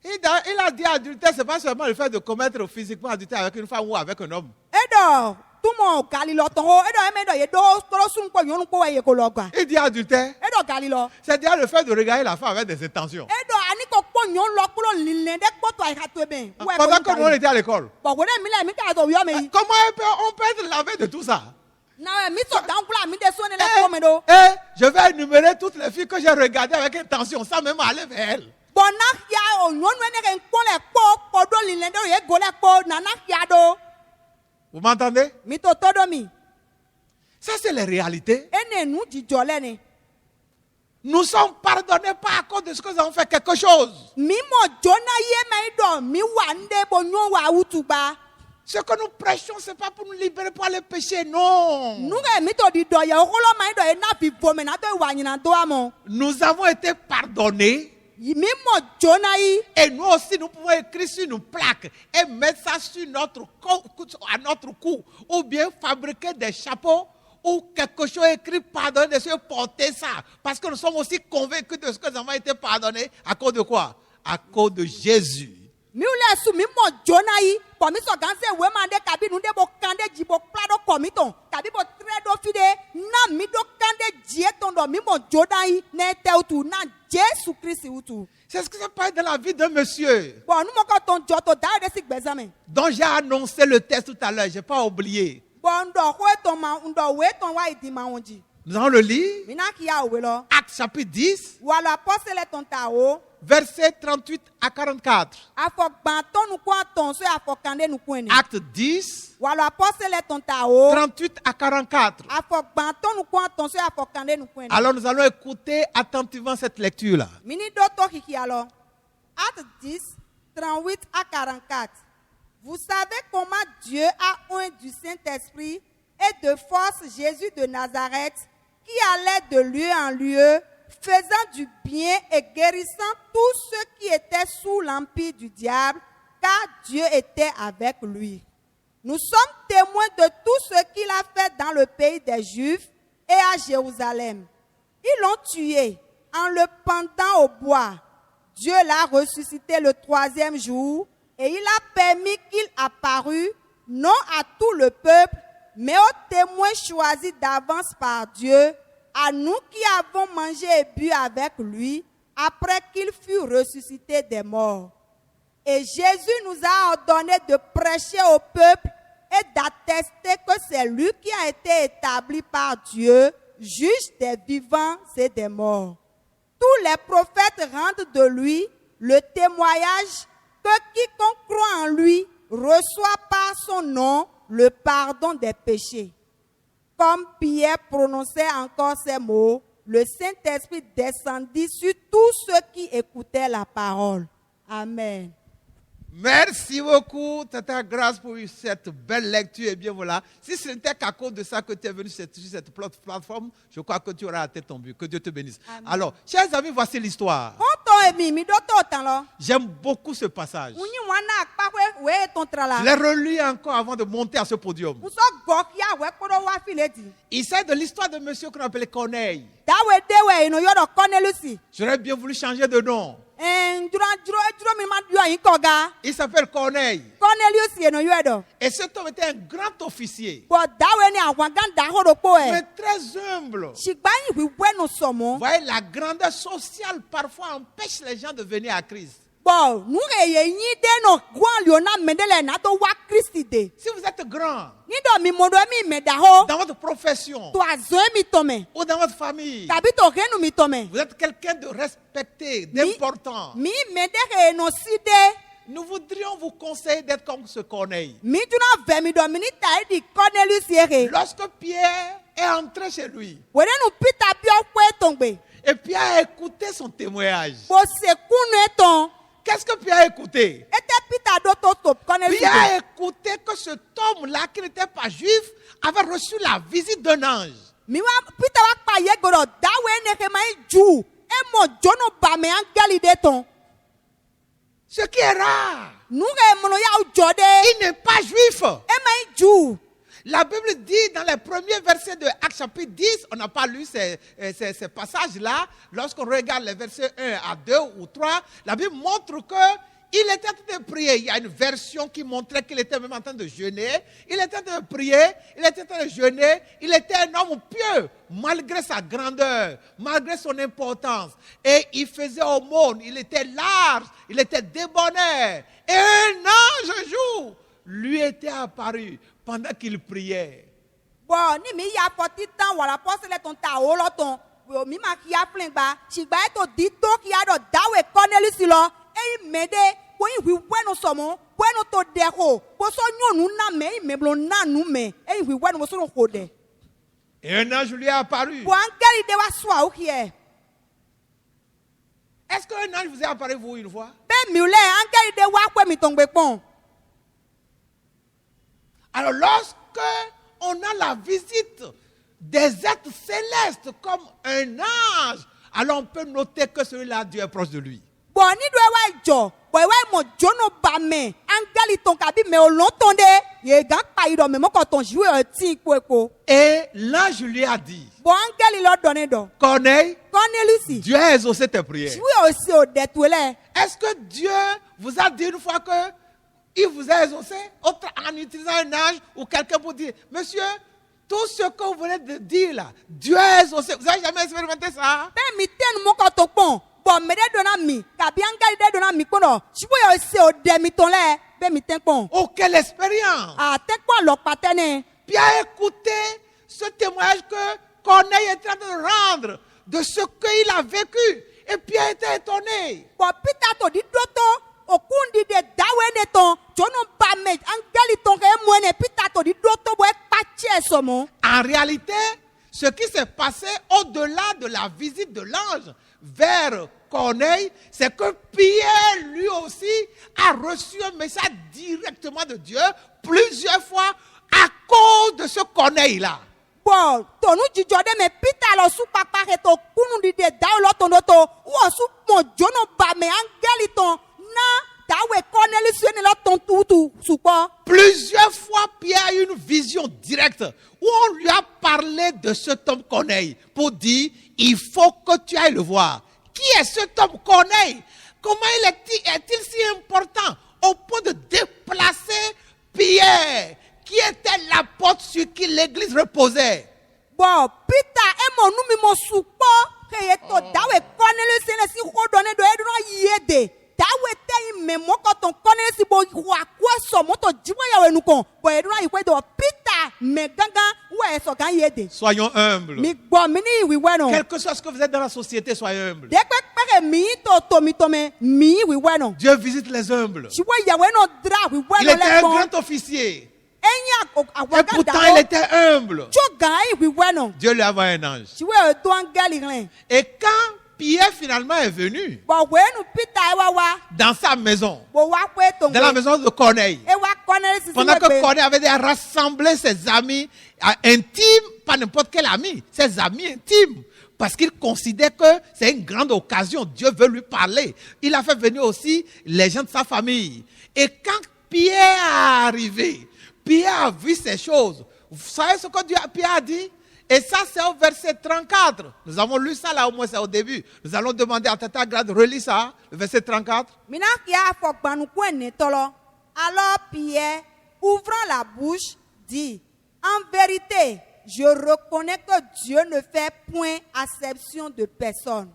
[SPEAKER 1] Il a dit adultère, ce n'est pas seulement le fait de commettre physiquement adultère avec une femme ou avec un homme.
[SPEAKER 2] Edo tumo galilo to ho edo emedo ye do toro sun ko yonu ko ye ko logba.
[SPEAKER 1] Il dit adultère,
[SPEAKER 2] Edo galilo.
[SPEAKER 1] c'est-à-dire le fait de regarder la femme avec des intentions.
[SPEAKER 2] Edo ani ko po nyon lo kulo lile de poto ai ka to ben.
[SPEAKER 1] Pendant que nous on était à l'école.
[SPEAKER 2] Bo wona mi la mi ka do yo me.
[SPEAKER 1] Comment on peut être lavé de tout ça?
[SPEAKER 2] Na mi so dan kula mi de so ne la ko me do.
[SPEAKER 1] Je vais énumérer toutes les filles que j'ai regardées avec intention, sans même aller vers elles.
[SPEAKER 2] Bona ya o nyonu ene ke nko le po do lile do ye go le po na na ya do.
[SPEAKER 1] Vous m'entendez?
[SPEAKER 2] Mi to todo mi.
[SPEAKER 1] Ça, c'est les réalités.
[SPEAKER 2] Ene nu jijole ne.
[SPEAKER 1] Nous sommes pardonnés pas à cause de ce que nous avons fait quelque chose.
[SPEAKER 2] Mi mo jona ye me do mi wa nde bo nyon wa utuba.
[SPEAKER 1] Ce que nous prêchons, ce n'est pas pour nous libérer par les péchés, non.
[SPEAKER 2] nuge mi to di do ye holo mai do e na bi vome na to wa nyina do amo
[SPEAKER 1] Nous avons été pardonnés.
[SPEAKER 2] mi mo jona yi
[SPEAKER 1] Et nous aussi, nous pouvons écrire sur une plaque et mettre ça sur à notre cou. Ou bien fabriquer des chapeaux ou quelque chose écrit pardonné, de se porter ça. Parce que nous sommes aussi convaincus de ce que nous avons été pardonnés. À cause de quoi? À cause de Jésus.
[SPEAKER 2] mi ule su mi mo jona yi po mi so ganse we ma de kabi nu de bo kande ji bo plado komito kabi bo tredo fide na mi do kande ji etondo mi mo jona yi na te utu na Jésus Christ utu
[SPEAKER 1] C'est ce qui se passe dans la vie d'un monsieur
[SPEAKER 2] bon nu mo ko ton joto da de si gbezame
[SPEAKER 1] dont j'ai annoncé le texte tout à l'heure. Je n'ai pas oublié.
[SPEAKER 2] bon ndo ho ton ma ndo we ton wa idi ma wonji
[SPEAKER 1] Nous allons le lire.
[SPEAKER 2] mi na ki ya we lo
[SPEAKER 1] Actes chapitre 10,
[SPEAKER 2] wala apostle ton ta o
[SPEAKER 1] versets 38 à 44.
[SPEAKER 2] afọ gbanton nu ko ton so afọ kande nu ko ni
[SPEAKER 1] Actes 10,
[SPEAKER 2] wala apostle ton ta o
[SPEAKER 1] 38 à 44.
[SPEAKER 2] afọ gbanton nu ko ton so afọ kande nu ko ni
[SPEAKER 1] Alors nous allons écouter attentivement cette lecture-là.
[SPEAKER 2] Mini do to kiki alors. Acte 10, 38 à 44. Vous savez comment Dieu a oint du Saint-Esprit et de force Jésus de Nazareth, qui allait de lieu en lieu, faisant du bien et guérissant tous ceux qui étaient sous l'empire du diable, car Dieu était avec lui. Nous sommes témoins de tout ce qu'il a fait dans le pays des Juifs et à Jérusalem. Ils l'ont tué en le pendant au bois. Dieu l'a ressuscité le 3e jour et il a permis qu'il apparût non à tout le peuple, mais aux témoins choisis d'avance par Dieu, à nous qui avons mangé et bu avec lui après qu'il fut ressuscité des morts. Et Jésus nous a ordonné de prêcher au peuple et d'attester que c'est lui qui a été établi par Dieu, juge des vivants et des morts. Tous les prophètes rendent de lui le témoignage que quiconque croit en lui reçoit par son nom le pardon des péchés. Comme Pierre prononçait encore ces mots, le Saint-Esprit descendit sur tous ceux qui écoutaient la parole. Amen.
[SPEAKER 1] Merci beaucoup, Tata Grâce, pour cette belle lecture. Et bien voilà, si ce n'était qu'à cause de ça que tu es venu sur cette plateforme, je crois que tu auras atteint ton but. Que Dieu te bénisse.
[SPEAKER 2] Amen.
[SPEAKER 1] Alors, chers amis, voici l'histoire. J'aime beaucoup ce passage. Je l'ai relu encore avant de monter à ce podium. Il s'agit de l'histoire de monsieur qu'on appelait Corneille. J'aurais bien voulu changer de nom. Il s'appelle Corneille. Et cet homme était un grand officier, mais très humble. Vous voyez, la grandeur sociale parfois empêche les gens de venir à Christ. Si vous êtes grand, dans votre profession ou dans votre famille, vous êtes quelqu'un de respecté, d'important, nous voudrions vous conseiller d'être comme ce Corneille. Lorsque Pierre est entré chez lui, et Pierre a écouté son témoignage, qu'est-ce que Pierre a écouté? Pierre a écouté que cet homme-là, qui n'était pas juif, avait reçu la visite d'un ange. Ce qui est rare. Il n'est pas juif. La Bible dit dans les premiers versets de Actes chapitre 10, on n'a pas lu ces passages-là, lorsqu'on regarde les versets 1 à 2 ou 3, la Bible montre qu'il était en train de prier. Il y a une version qui montrait qu'il était même en train de jeûner. Il était en train de prier, il était en train de jeûner. Il était un homme pieux, malgré sa grandeur, malgré son importance. Et il faisait aumône, il était large, il était débonnaire. Et un ange un jour lui était apparu pendant qu'il priait. Et un ange lui est apparu. Est-ce qu'un ange vous est apparu vous une fois? Alors lorsque on a la visite des êtres célestes comme un ange, alors on peut noter que celui-là, Dieu est proche de lui.
[SPEAKER 2] Bon, ni do wa jo, bo wa mo jono ba me, angeli ton kabi me o lonton de, ye gan pa ido me mo ko ton jouer un tin ko.
[SPEAKER 1] Et l'ange lui a dit,
[SPEAKER 2] Bon, angeli lo donné do.
[SPEAKER 1] Corneille,
[SPEAKER 2] Cornelius,
[SPEAKER 1] Dieu a exaucé tes prières.
[SPEAKER 2] jouer aussi au détouré.
[SPEAKER 1] Est-ce que Dieu vous a dit une fois que il vous a exaucé en utilisant un ange ou quelqu'un pour dire, monsieur, tout ce que vous venez de dire là, Dieu a exaucé. Vous n'avez jamais expérimenté ça?
[SPEAKER 2] Be mi ten mo ko to pon. Bon, me de dona mi, kabi angeli de dona mi kono. Jouer aussi au demi-ton le, be mi ten pon.
[SPEAKER 1] Oh, quelle expérience!
[SPEAKER 2] Ah, ten pon lo patene.
[SPEAKER 1] Puis à écouter ce témoignage que Corneille est en train de rendre de ce qu'il a vécu. Et puis a été étonné.
[SPEAKER 2] Bon, pita to di doto, okundi de dawe ne ton, jono ba me, angeli ton ke mwene, pita to di doto bo e pache somo.
[SPEAKER 1] En réalité, ce qui s'est passé au-delà de la visite de l'ange vers Corneille, c'est que Pierre, lui aussi, a reçu un message directement de Dieu plusieurs fois à cause de ce Corneille-là.
[SPEAKER 2] Bon, tonu jijode me pita lo su papa ke to kunundi de dawe lo ton doto, ou su mo jono ba me, angeli ton, na dawe Cornelius ne lo ton tutu, suko.
[SPEAKER 1] Plusieurs fois, Pierre a eu une vision directe où on lui a parlé de cet homme Corneille pour dire, il faut que tu ailles le voir. Qui est cet homme Corneille? Comment est-il si important au point de déplacer Pierre, qui était l'apôtre sur qui l'église reposait?
[SPEAKER 2] Bon, pita e mo nu mi mo suko, ke ye to dawe Cornelius ne si ko donne do e do yede. Dawe te me mo ko ton Cornelius bo wa kwa so mo to jiwe ya wenu kon. Bo e do na ikwe do pita me ganga we so gan yede.
[SPEAKER 1] Soyons humbles.
[SPEAKER 2] Mi gbo mi ni wi weno.
[SPEAKER 1] Quel que soit ce que vous êtes dans la société, soyez humbles.
[SPEAKER 2] De pe mi to mi to me mi wi weno.
[SPEAKER 1] Dieu visite les humbles.
[SPEAKER 2] Jiwe ya weno dra wi
[SPEAKER 1] Il
[SPEAKER 2] weno
[SPEAKER 1] était
[SPEAKER 2] le
[SPEAKER 1] un
[SPEAKER 2] kon.
[SPEAKER 1] grand officier.
[SPEAKER 2] Enya
[SPEAKER 1] Et
[SPEAKER 2] awaga
[SPEAKER 1] pourtant,
[SPEAKER 2] da.
[SPEAKER 1] il était humble.
[SPEAKER 2] Cho gan wi weno.
[SPEAKER 1] Dieu lui a envoyé un ange.
[SPEAKER 2] Jiwe to angeli ren.
[SPEAKER 1] Et quand Pierre finalement est venu
[SPEAKER 2] Bo wenu pita e wa
[SPEAKER 1] dans sa maison,
[SPEAKER 2] bo wa kwe ton.
[SPEAKER 1] dans la maison de Corneille,
[SPEAKER 2] E wa Cornelius
[SPEAKER 1] pendant que Corneille avait déjà rassemblé ses amis intimes, pas n'importe quel ami, ses amis intimes, parce qu'il considère que c'est une grande occasion, Dieu veut lui parler. Il a fait venir aussi les gens de sa famille. Et quand Pierre est arrivé, Pierre a vu ces choses. Vous savez ce que Pierre a dit? Et ça, c'est au verset 34. Nous avons lu ça là, au moins c'est au début. Nous allons demander à Tata Grade, relis ça, le verset 34.
[SPEAKER 2] Mina kia fo gbanu kwen tolo. Alors Pierre, ouvrant la bouche, dit, en vérité, je reconnais que Dieu ne fait point acception de personne.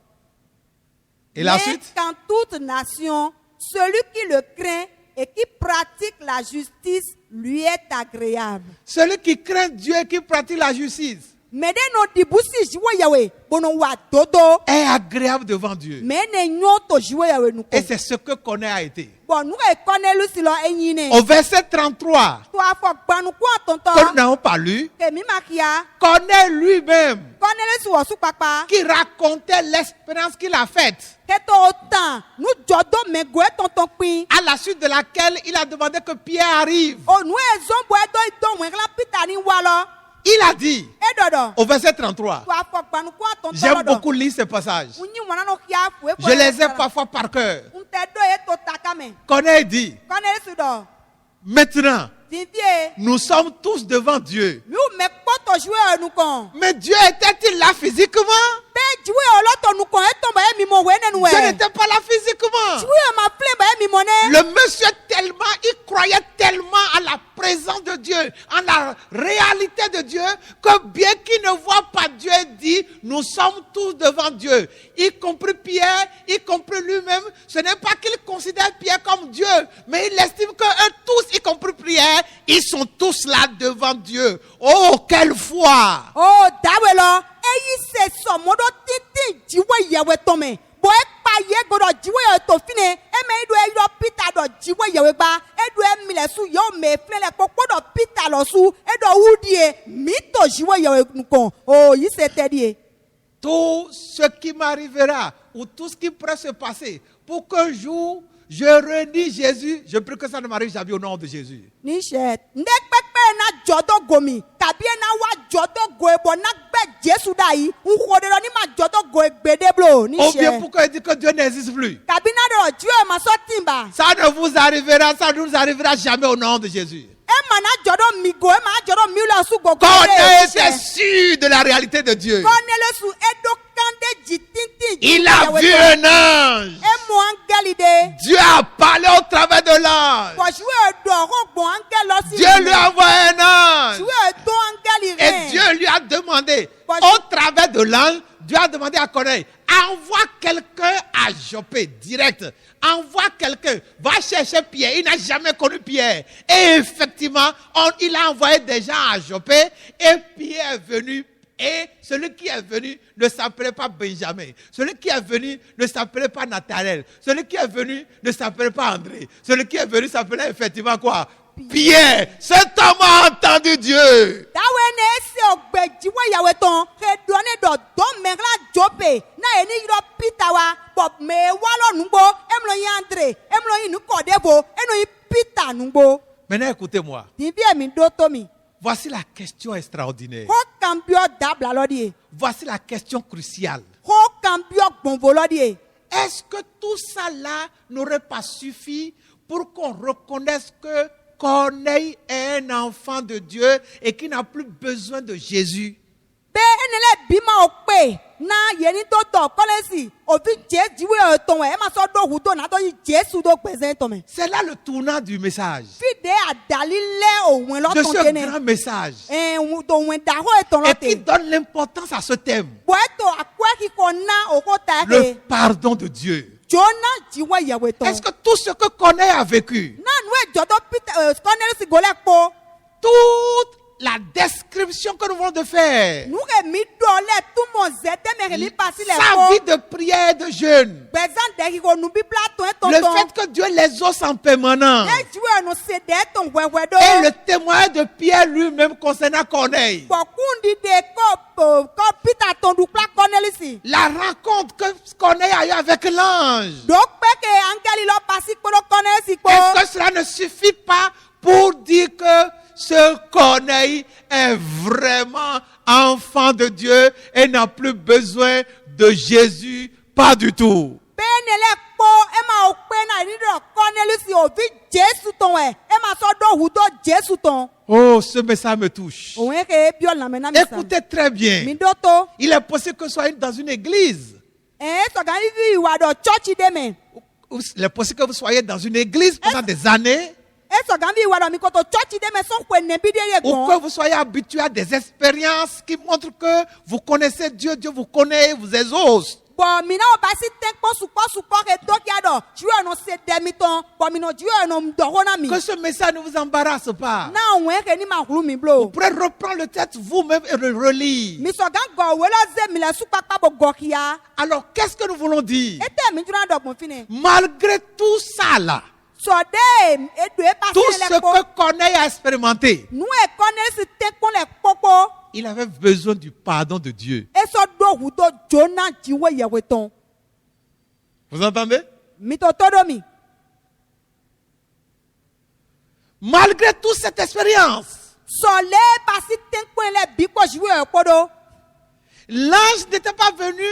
[SPEAKER 1] Et la
[SPEAKER 2] Mais
[SPEAKER 1] suite?
[SPEAKER 2] qu'en toute nation, celui qui le craint et qui pratique la justice lui est agréable.
[SPEAKER 1] Celui qui craint Dieu et qui pratique la justice
[SPEAKER 2] Mais de no dibusi jiwe yawe, bono wa dodo.
[SPEAKER 1] est agréable devant Dieu.
[SPEAKER 2] Mais ne nyoto jiwe yawe nuko.
[SPEAKER 1] Et c'est ce que Corneille a été.
[SPEAKER 2] Bon, nous e Cornelius lo enyine.
[SPEAKER 1] Au verset 33,
[SPEAKER 2] Toi fo gbanu kwa tonton.
[SPEAKER 1] que nous n'avons pas lu,
[SPEAKER 2] Ke mi makia.
[SPEAKER 1] Corneille lui-même,
[SPEAKER 2] Cornelius wo su papa.
[SPEAKER 1] qui racontait l'expérience qu'il a faite,
[SPEAKER 2] Que to autant, nous jodo me goe tonton pin.
[SPEAKER 1] à la suite de laquelle il a demandé que Pierre arrive.
[SPEAKER 2] O nous e zombo e do mwen pita ni walo.
[SPEAKER 1] Il a dit,
[SPEAKER 2] E dodo.
[SPEAKER 1] au verset 33,
[SPEAKER 2] Toi fo gbanu kwa tonton.
[SPEAKER 1] j'aime beaucoup lire ces passages.
[SPEAKER 2] Unyi wana no kia fu e.
[SPEAKER 1] Je les ai parfois par cœur.
[SPEAKER 2] Unte do e to takame.
[SPEAKER 1] Corneille dit,
[SPEAKER 2] Cornelius do.
[SPEAKER 1] maintenant,
[SPEAKER 2] Vivie.
[SPEAKER 1] nous sommes tous devant Dieu.
[SPEAKER 2] Mi ou me poto jouer nous kon.
[SPEAKER 1] Mais Dieu était-il là physiquement?
[SPEAKER 2] Be jouer oloto nous kon e tombe e mi mo wene nou e.
[SPEAKER 1] Dieu n'était pas là physiquement.
[SPEAKER 2] Jouer ma flemme ba e mi mone.
[SPEAKER 1] Le monsieur tellement, il croyait tellement à la présence de Dieu, en la réalité de Dieu, que bien qu'il ne voit pas Dieu, il dit, nous sommes tous devant Dieu. Y compris Pierre, y compris lui-même. Ce n'est pas qu'il considère Pierre comme Dieu, mais il estime que eux tous, y compris Pierre, ils sont tous là devant Dieu. Oh, quelle foi!
[SPEAKER 2] Oh, dawelo. Eyi se so modo titi jiwe yawe tome. Bo e pa ye godo jiwe to fine. E me ido e do pita do jiwe yawe ba. E do e mile su yo me flele popo do pita lo su. E do udie mito jiwe yawe nukon. Oh, yi se tedie.
[SPEAKER 1] Tout ce qui m'arrivera, ou tout ce qui pourrait se passer, pour qu'un jour, je renie Jésus, je prie que ça ne m'arrive jamais au nom de Jésus.
[SPEAKER 2] níṣẹ́ ndékpékpé na jọ́dọ̀ gomi kàbí na wá jọ́dọ̀ go ebo na gbẹ Jésù dà yìí nxɔdɔdɔ ní ma jọ́dọ̀ go egbede blo
[SPEAKER 1] Ou bien
[SPEAKER 2] níṣẹ́
[SPEAKER 1] pourquoi il dit que Dieu n'existe plus?
[SPEAKER 2] kàbí na dɔrɔ Dieu ma sɔ timba
[SPEAKER 1] Ça ne vous arrivera, ça ne nous arrivera jamais au nom de Jésus.
[SPEAKER 2] ma na jọ́dọ̀ migo ma jọ́dọ̀ miula su gogo
[SPEAKER 1] Corneille était sûr de la réalité de Dieu.
[SPEAKER 2] kɔnɛlɛ su edo kande ji tintin
[SPEAKER 1] Il a vu un ange.
[SPEAKER 2] emu angeli de
[SPEAKER 1] Dieu a parlé au travers de l'ange.
[SPEAKER 2] pɔsiwe dɔ ko gbɔn angeli lɔ si
[SPEAKER 1] Dieu lui a envoyé un ange.
[SPEAKER 2] siwe to angeli
[SPEAKER 1] Et
[SPEAKER 2] rɛ
[SPEAKER 1] Dieu lui a demandé, au travers de l'ange, Dieu a demandé à Corneille, envoie quelqu'un à Joppé, direct. Envoie quelqu'un, va chercher Pierre. Il n'a jamais connu Pierre. Et effectivement, il a envoyé des gens à Joppé et Pierre est venu. Et celui qui est venu ne s'appelait pas Benjamin. Celui qui est venu ne s'appelait pas Nathanaël. Celui qui est venu ne s'appelait pas André. Celui qui est venu s'appelait effectivement quoi? Pierre. Cet homme a entendu Dieu.
[SPEAKER 2] dawe ne ese ogbejiwe yawe tɔn hedɔne dɔ dɔmɛgla Jope na ye ni yɔrɔ Peter wa bɔn mɛ walɔ nugbo emlɔ yi Andre emlɔ yi nukɔdebo eno yi Peter nugbo
[SPEAKER 1] Maintenant, écoutez-moi.
[SPEAKER 2] tibi mi do to mi
[SPEAKER 1] Voici la question extraordinaire.
[SPEAKER 2] ko kambiɔ dabla lɔ di ye
[SPEAKER 1] Voici la question cruciale.
[SPEAKER 2] ko kambiɔ gbɔnfo lɔ di ye
[SPEAKER 1] Est-ce que tout ça là n'aurait pas suffi pour qu'on reconnaisse que Corneille est un enfant de Dieu et qu'il n'a plus besoin de Jésus?
[SPEAKER 2] bɛ enele bima o kpe na yeni to tɔ kɔlɛsi òfin jɛ jiwe etɔn wɛ ema sɔ do hu do natɔ yi Jesu do gbɛsɛ tɔmɛ
[SPEAKER 1] C'est là le tournant du message.
[SPEAKER 2] fi de adali lɛ òwìn
[SPEAKER 1] De
[SPEAKER 2] lɔtɔn
[SPEAKER 1] ce
[SPEAKER 2] tɛnɛ
[SPEAKER 1] grand message.
[SPEAKER 2] òwìn dahɔ etɔn
[SPEAKER 1] Et
[SPEAKER 2] lɔ
[SPEAKER 1] qui
[SPEAKER 2] te.
[SPEAKER 1] donne l'importance à ce thème.
[SPEAKER 2] Bɔɛtɔ akɔɛ kikɔ na oko ta
[SPEAKER 1] Le
[SPEAKER 2] ke
[SPEAKER 1] pardon de Dieu.
[SPEAKER 2] Jona jiwe yawe tɔn.
[SPEAKER 1] Est-ce que tout ce que Corneille a vécu,
[SPEAKER 2] Na nu ejɔdɔ Peter Cornelius golɛ kpɔ.
[SPEAKER 1] toute la description que nous venons de faire,
[SPEAKER 2] Nu ke mi dɔ lɛ tumɔ zɛtɛ mɛ ke mi pasi lɛ
[SPEAKER 1] sa vie
[SPEAKER 2] kpɔ.
[SPEAKER 1] de prière et de jeûne,
[SPEAKER 2] Gbɛzan dɛ kiko nu bibla tɔn
[SPEAKER 1] le
[SPEAKER 2] etɔn
[SPEAKER 1] fait que Dieu les ose en permanence,
[SPEAKER 2] E jiwe nu se dɛ tɔn wɛwɛ
[SPEAKER 1] et
[SPEAKER 2] do.
[SPEAKER 1] le témoignage de Pierre lui-même concernant Corneille,
[SPEAKER 2] Bɔkundi de kɔ Peter tɔn du kpla Cornelius.
[SPEAKER 1] la rencontre que Corneille a eue avec l'ange,
[SPEAKER 2] Do kpɛ ke angeli lɔ pasi kpɔ Cornelius
[SPEAKER 1] est-ce
[SPEAKER 2] kpɔ.
[SPEAKER 1] que cela ne suffit pas pour dire que ce Corneille est vraiment enfant de Dieu et n'a plus besoin de Jésus? Pas du tout.
[SPEAKER 2] Benele kpɔ ema o kpe na yi dɔ Cornelius ovi Jesu tɔn wɛ ema sɔ do hu do Jesu tɔn.
[SPEAKER 1] Oh, ce message me touche.
[SPEAKER 2] Òun ke ebiɔ lamɛ na mi sa.
[SPEAKER 1] Écoutez très
[SPEAKER 2] Mi
[SPEAKER 1] bien.
[SPEAKER 2] do to.
[SPEAKER 1] Il est possible que ce soit dans une église.
[SPEAKER 2] Sɔgɔn ivi iwa dɔ tsɔtsi de mɛ.
[SPEAKER 1] Il est possible que vous soyez dans une église pendant des années
[SPEAKER 2] Sɔgɔn ivi iwa dɔ mi koto tsɔtsi de mɛ sɔn kpe nɛbi de ye
[SPEAKER 1] ou que
[SPEAKER 2] gbɔn.
[SPEAKER 1] vous soyez habitué à des expériences qui montrent que vous connaissez Dieu, Dieu vous connaît, vous exauce.
[SPEAKER 2] Bɔn mina o basi tɛ kpɔsukpɔsukpɔ ke dɔkia dɔ jiwe no se dɛmi tɔn bɔn minɔ jiwe no dɔgɔ na mi.
[SPEAKER 1] Que ce message ne vous embarrasse pas.
[SPEAKER 2] Na òun ke ni ma hulu mi
[SPEAKER 1] Vous
[SPEAKER 2] blo.
[SPEAKER 1] pourrez reprendre le texte vous-même et le relire.
[SPEAKER 2] Mi sɔgɔn gɔ wele ze mi lɛ sukpakpa bo gɔkia.
[SPEAKER 1] Alors, qu'est-ce que nous voulons dire?
[SPEAKER 2] Ete mi duna dɔ gbɔn fine.
[SPEAKER 1] Malgré tout ça là,
[SPEAKER 2] Sɔde edu e pasi
[SPEAKER 1] tout
[SPEAKER 2] lɛ
[SPEAKER 1] ce
[SPEAKER 2] kpɔ.
[SPEAKER 1] que Corneille a expérimenté,
[SPEAKER 2] Nu e Cornelius te kpɔn lɛ kpɔkpɔ.
[SPEAKER 1] il avait besoin du pardon de Dieu.
[SPEAKER 2] Esɔ do hu do Jona jiwe yawe tɔn.
[SPEAKER 1] Vous entendez?
[SPEAKER 2] Mi to to do mi.
[SPEAKER 1] Malgré toute cette expérience,
[SPEAKER 2] Sɔle pasi te kpɔn lɛ bi kpɔ jiwe yɛ kpɔ do.
[SPEAKER 1] l'ange n'était pas venu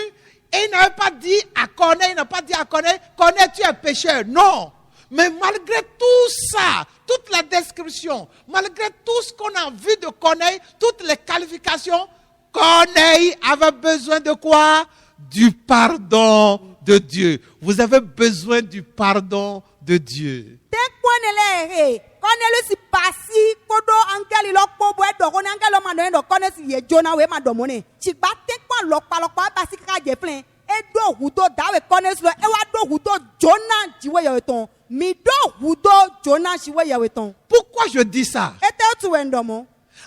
[SPEAKER 1] et il n'avait pas dit à Corneille, il n'a pas dit à Corneille, Corneille, tu es pécheur. Non. Mais malgré tout ça, toute la description, malgré tout ce qu'on a vu de Corneille, toutes les qualifications, Corneille avait besoin de quoi? Du pardon de Dieu. Vous avez besoin du pardon de Dieu.
[SPEAKER 2] Te kpɔn ne lɛ he. Cornelius pasi kodo angeli lɔ kpɔ bo edɔ ko ne angeli lɔ ma dɔ edɔ Cornelius ye Jona wo ema dɔ mo ne. Tsigba te kpɔn lɔkpalɔkpa pasi kaka dze filɛ. Edo hu do dawe Cornelius lɔ ewa do hu do Jona jiwe yawe tɔn. Mi do hu do Jona jiwe yawe tɔn.
[SPEAKER 1] Pourquoi je dis ça?
[SPEAKER 2] Ete o tu wɛ ndɔ mo.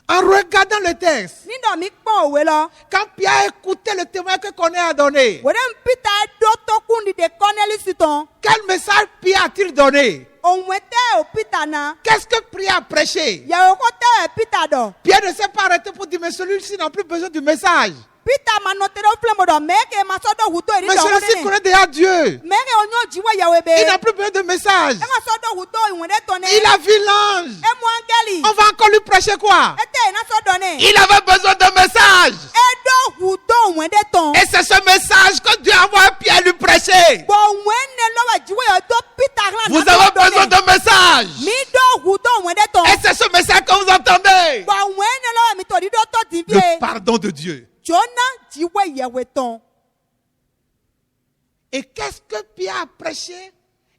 [SPEAKER 1] En regardant le texte,
[SPEAKER 2] Ni dɔ mi kpɔn owe lɔ.
[SPEAKER 1] quand Pierre a écouté le témoin que Corneille a donné,
[SPEAKER 2] Wòle n Peter edo tokundi de Cornelius tɔn.
[SPEAKER 1] quel message Pierre a-t-il donné?
[SPEAKER 2] Òun tɛ o Peter na.
[SPEAKER 1] Qu'est-ce que Pierre a prêché?
[SPEAKER 2] Yawe ko tɛ o Peter dɔ.
[SPEAKER 1] Pierre ne s'est pas arrêté pour dire, mais celui-ci n'a plus besoin du message.
[SPEAKER 2] Peter manotere flemo do meke masodo huto eri
[SPEAKER 1] Mais
[SPEAKER 2] do
[SPEAKER 1] celui-ci
[SPEAKER 2] ne.
[SPEAKER 1] connaît déjà Dieu.
[SPEAKER 2] Meke onyo jiwe yawe be.
[SPEAKER 1] Il n'a plus besoin de message.
[SPEAKER 2] E masodo huto iwende tone.
[SPEAKER 1] Il a vu l'ange.
[SPEAKER 2] E mu angeli.
[SPEAKER 1] On va encore lui prêcher quoi?
[SPEAKER 2] Ete na sodo ne.
[SPEAKER 1] Il avait besoin de message.
[SPEAKER 2] Edo huto iwende ton.
[SPEAKER 1] Et c'est ce message que Dieu a envoyé Pierre lui prêcher.
[SPEAKER 2] Bo wenne lowa jiwe yo do Peter ran.
[SPEAKER 1] Vous avez besoin de message.
[SPEAKER 2] Mi do huto iwende ton.
[SPEAKER 1] Et c'est ce message que vous entendez.
[SPEAKER 2] Bo wenne lowa mi to di do to
[SPEAKER 1] Le
[SPEAKER 2] divie.
[SPEAKER 1] pardon de Dieu.
[SPEAKER 2] Jona jiwe yawe ton.
[SPEAKER 1] Et qu'est-ce que Pierre a prêché?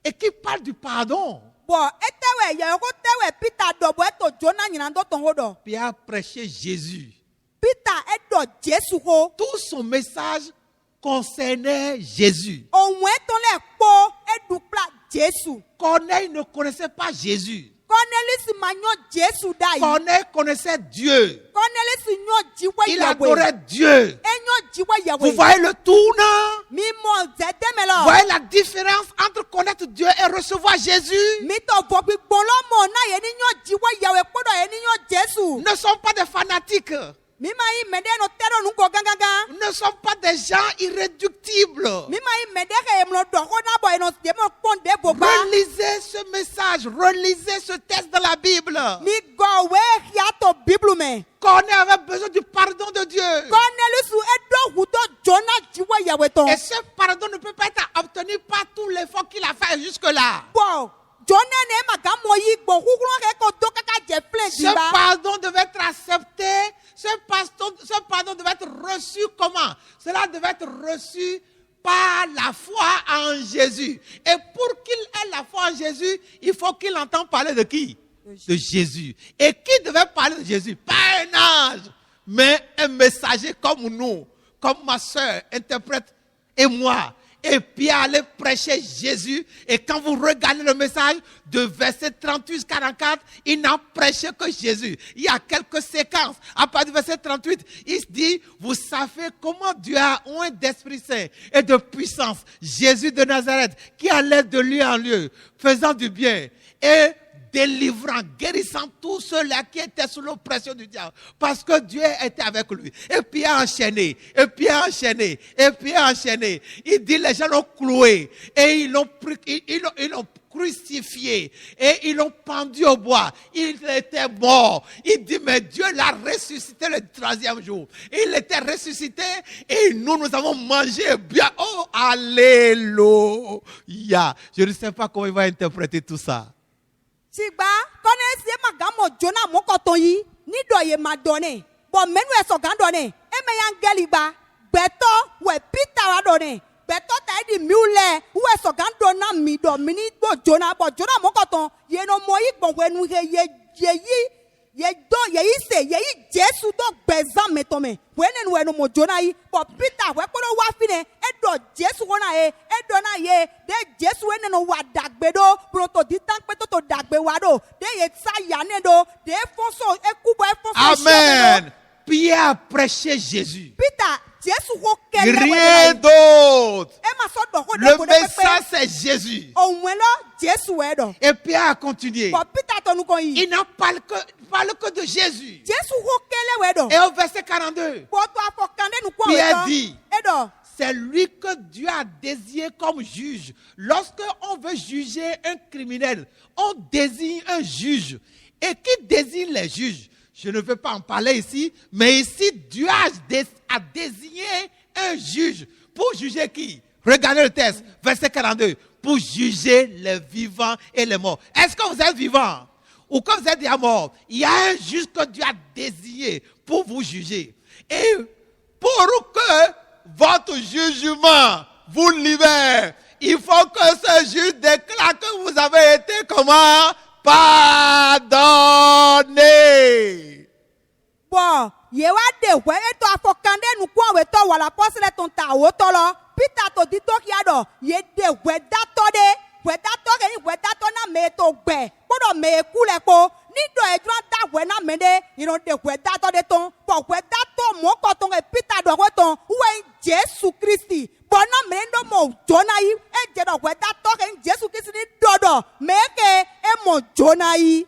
[SPEAKER 1] Et qui parle du pardon?
[SPEAKER 2] Bo etewe ya ko tewe Peter do bo eto Jona nyina do ton ho do.
[SPEAKER 1] Pierre a prêché Jésus.
[SPEAKER 2] Peter edo Jesu ho.
[SPEAKER 1] Tout son message concernait Jésus.
[SPEAKER 2] Ohun eton le po edupla Jesu.
[SPEAKER 1] Corneille ne connaissait pas Jésus.
[SPEAKER 2] Cornelius manyo Jesu dai.
[SPEAKER 1] Corneille connaissait Dieu.
[SPEAKER 2] Cornelius nyo jiwe
[SPEAKER 1] Il
[SPEAKER 2] yawe.
[SPEAKER 1] adorait Dieu.
[SPEAKER 2] Enyo jiwe yawe.
[SPEAKER 1] Vous voyez le tournant?
[SPEAKER 2] Mi mo zede
[SPEAKER 1] Vous
[SPEAKER 2] melo.
[SPEAKER 1] voyez la différence entre connaître Dieu et recevoir Jésus?
[SPEAKER 2] Mi to bo gbigbo lo mo na ye ni nyo jiwe yawe podo ye ni nyo Jesu.
[SPEAKER 1] Ne sont pas des fanatiques.
[SPEAKER 2] Mi ma yi mede no tero nu go gangaga.
[SPEAKER 1] Ne sont pas des gens irréductibles.
[SPEAKER 2] Mi ma yi mede ke emlo do ko na bo eno de mo ponde bo ba.
[SPEAKER 1] Relisez ce message, relisez ce texte de la Bible.
[SPEAKER 2] Mi go we hiato Bible me.
[SPEAKER 1] Corneille avait besoin du pardon de Dieu.
[SPEAKER 2] Cornelius edo huto Jona jiwe yawe ton.
[SPEAKER 1] Et ce pardon ne peut pas être obtenu par tout l'effort qu'il a fait jusque-là.
[SPEAKER 2] Bo Jona ne ma ga mo yi gbo kukuru ke ko do kaka je flen
[SPEAKER 1] Ce
[SPEAKER 2] diba.
[SPEAKER 1] pardon devait être accepté. Ce pardon devait être reçu comment? Cela devait être reçu par la foi en Jésus. Et pour qu'il ait la foi en Jésus, il faut qu'il entende parler de qui? De Jésus. Et qui devait parler de Jésus? Pas un ange, mais un messager comme nous, comme ma soeur, interprète et moi. Et Pierre allait prêcher Jésus. Et quand vous regardez le message de verset 38-44, il n'a prêché que Jésus. Il y a quelques séquences. À partir du verset 38, il se dit, vous savez comment Dieu a oint d'Esprit Saint et de puissance Jésus de Nazareth, qui allait de lieu en lieu, faisant du bien et délivrant, guérissant tous ceux-là qui étaient sous l'oppression du diable. Parce que Dieu était avec lui. Et puis a enchaîné, et puis a enchaîné, et puis a enchaîné. Il dit, les gens l'ont cloué, et ils l'ont crucifié, et ils l'ont pendu au bois. Il était mort. Il dit, mais Dieu l'a ressuscité le 3e jour. Il était ressuscité, et nous avons mangé bien. Oh, alléluia. Je ne sais pas comment il va interpréter tout ça.
[SPEAKER 2] Sigba Cornelius e ma ga mo Jona mo ko ton yi ni do ye ma done. Bo menu e so gan done. E me angeli ba beto we Peter wa done. Beto ta di miule we so gan dona mi do mini bo Jona mo ko ton ye no mo yi gbon we nu he ye ise ye yi Jesu do gbezan me to me. We ne nu e no mo Jona yi bo Peter we ko wa fine e do Jesu wona e do na ye de Jesu e ne no wa dagbe do proto ditan pe to dagbe wa do de ye sa ya ne do de fonso e kubo e fonso.
[SPEAKER 1] Amen. Pierre a prêché Jésus.
[SPEAKER 2] Peter Jesu ho kele
[SPEAKER 1] Rien d'autre.
[SPEAKER 2] e ma so do ho de
[SPEAKER 1] Le
[SPEAKER 2] ko de
[SPEAKER 1] message c'est Jésus.
[SPEAKER 2] ohun lo Jesu e do.
[SPEAKER 1] Et Pierre a continué.
[SPEAKER 2] Bo Peter to nu ko yi
[SPEAKER 1] Il n'en parle que de Jésus.
[SPEAKER 2] Jesu ho kele we do.
[SPEAKER 1] Et au verset 42,
[SPEAKER 2] Bo to afokande nu ko we
[SPEAKER 1] Pierre
[SPEAKER 2] do
[SPEAKER 1] dit,
[SPEAKER 2] e do.
[SPEAKER 1] c'est lui que Dieu a désigné comme juge. Lorsque on veut juger un criminel, on désigne un juge. Et qui désigne les juges? Je ne veux pas en parler ici, mais ici, Dieu a désigné un juge. Pour juger qui? Regardez le texte, verset 42. Pour juger les vivants et les morts. Est-ce que vous êtes vivants? Ou que vous êtes déjà morts? Il y a un juge que Dieu a désigné pour vous juger. Et pour que votre jugement vous libère, il faut que ce juge déclare que vous avez été comment? Pardonné.
[SPEAKER 2] Bo ye wa de we e to afokande nu ko we to wala posle ton ta wo to lo Peter to di to kia do ye de we da to ke ni we da to na me to gbe podo me ku le po ni do e jura da we na me de iro de we da to de ton bo we da to mo ko ton e Peter do we ton we Jesu Christi bo na me ndo mo Jona yi e je do we da to ke Jesu Christi ni do me ke e mo Jona yi.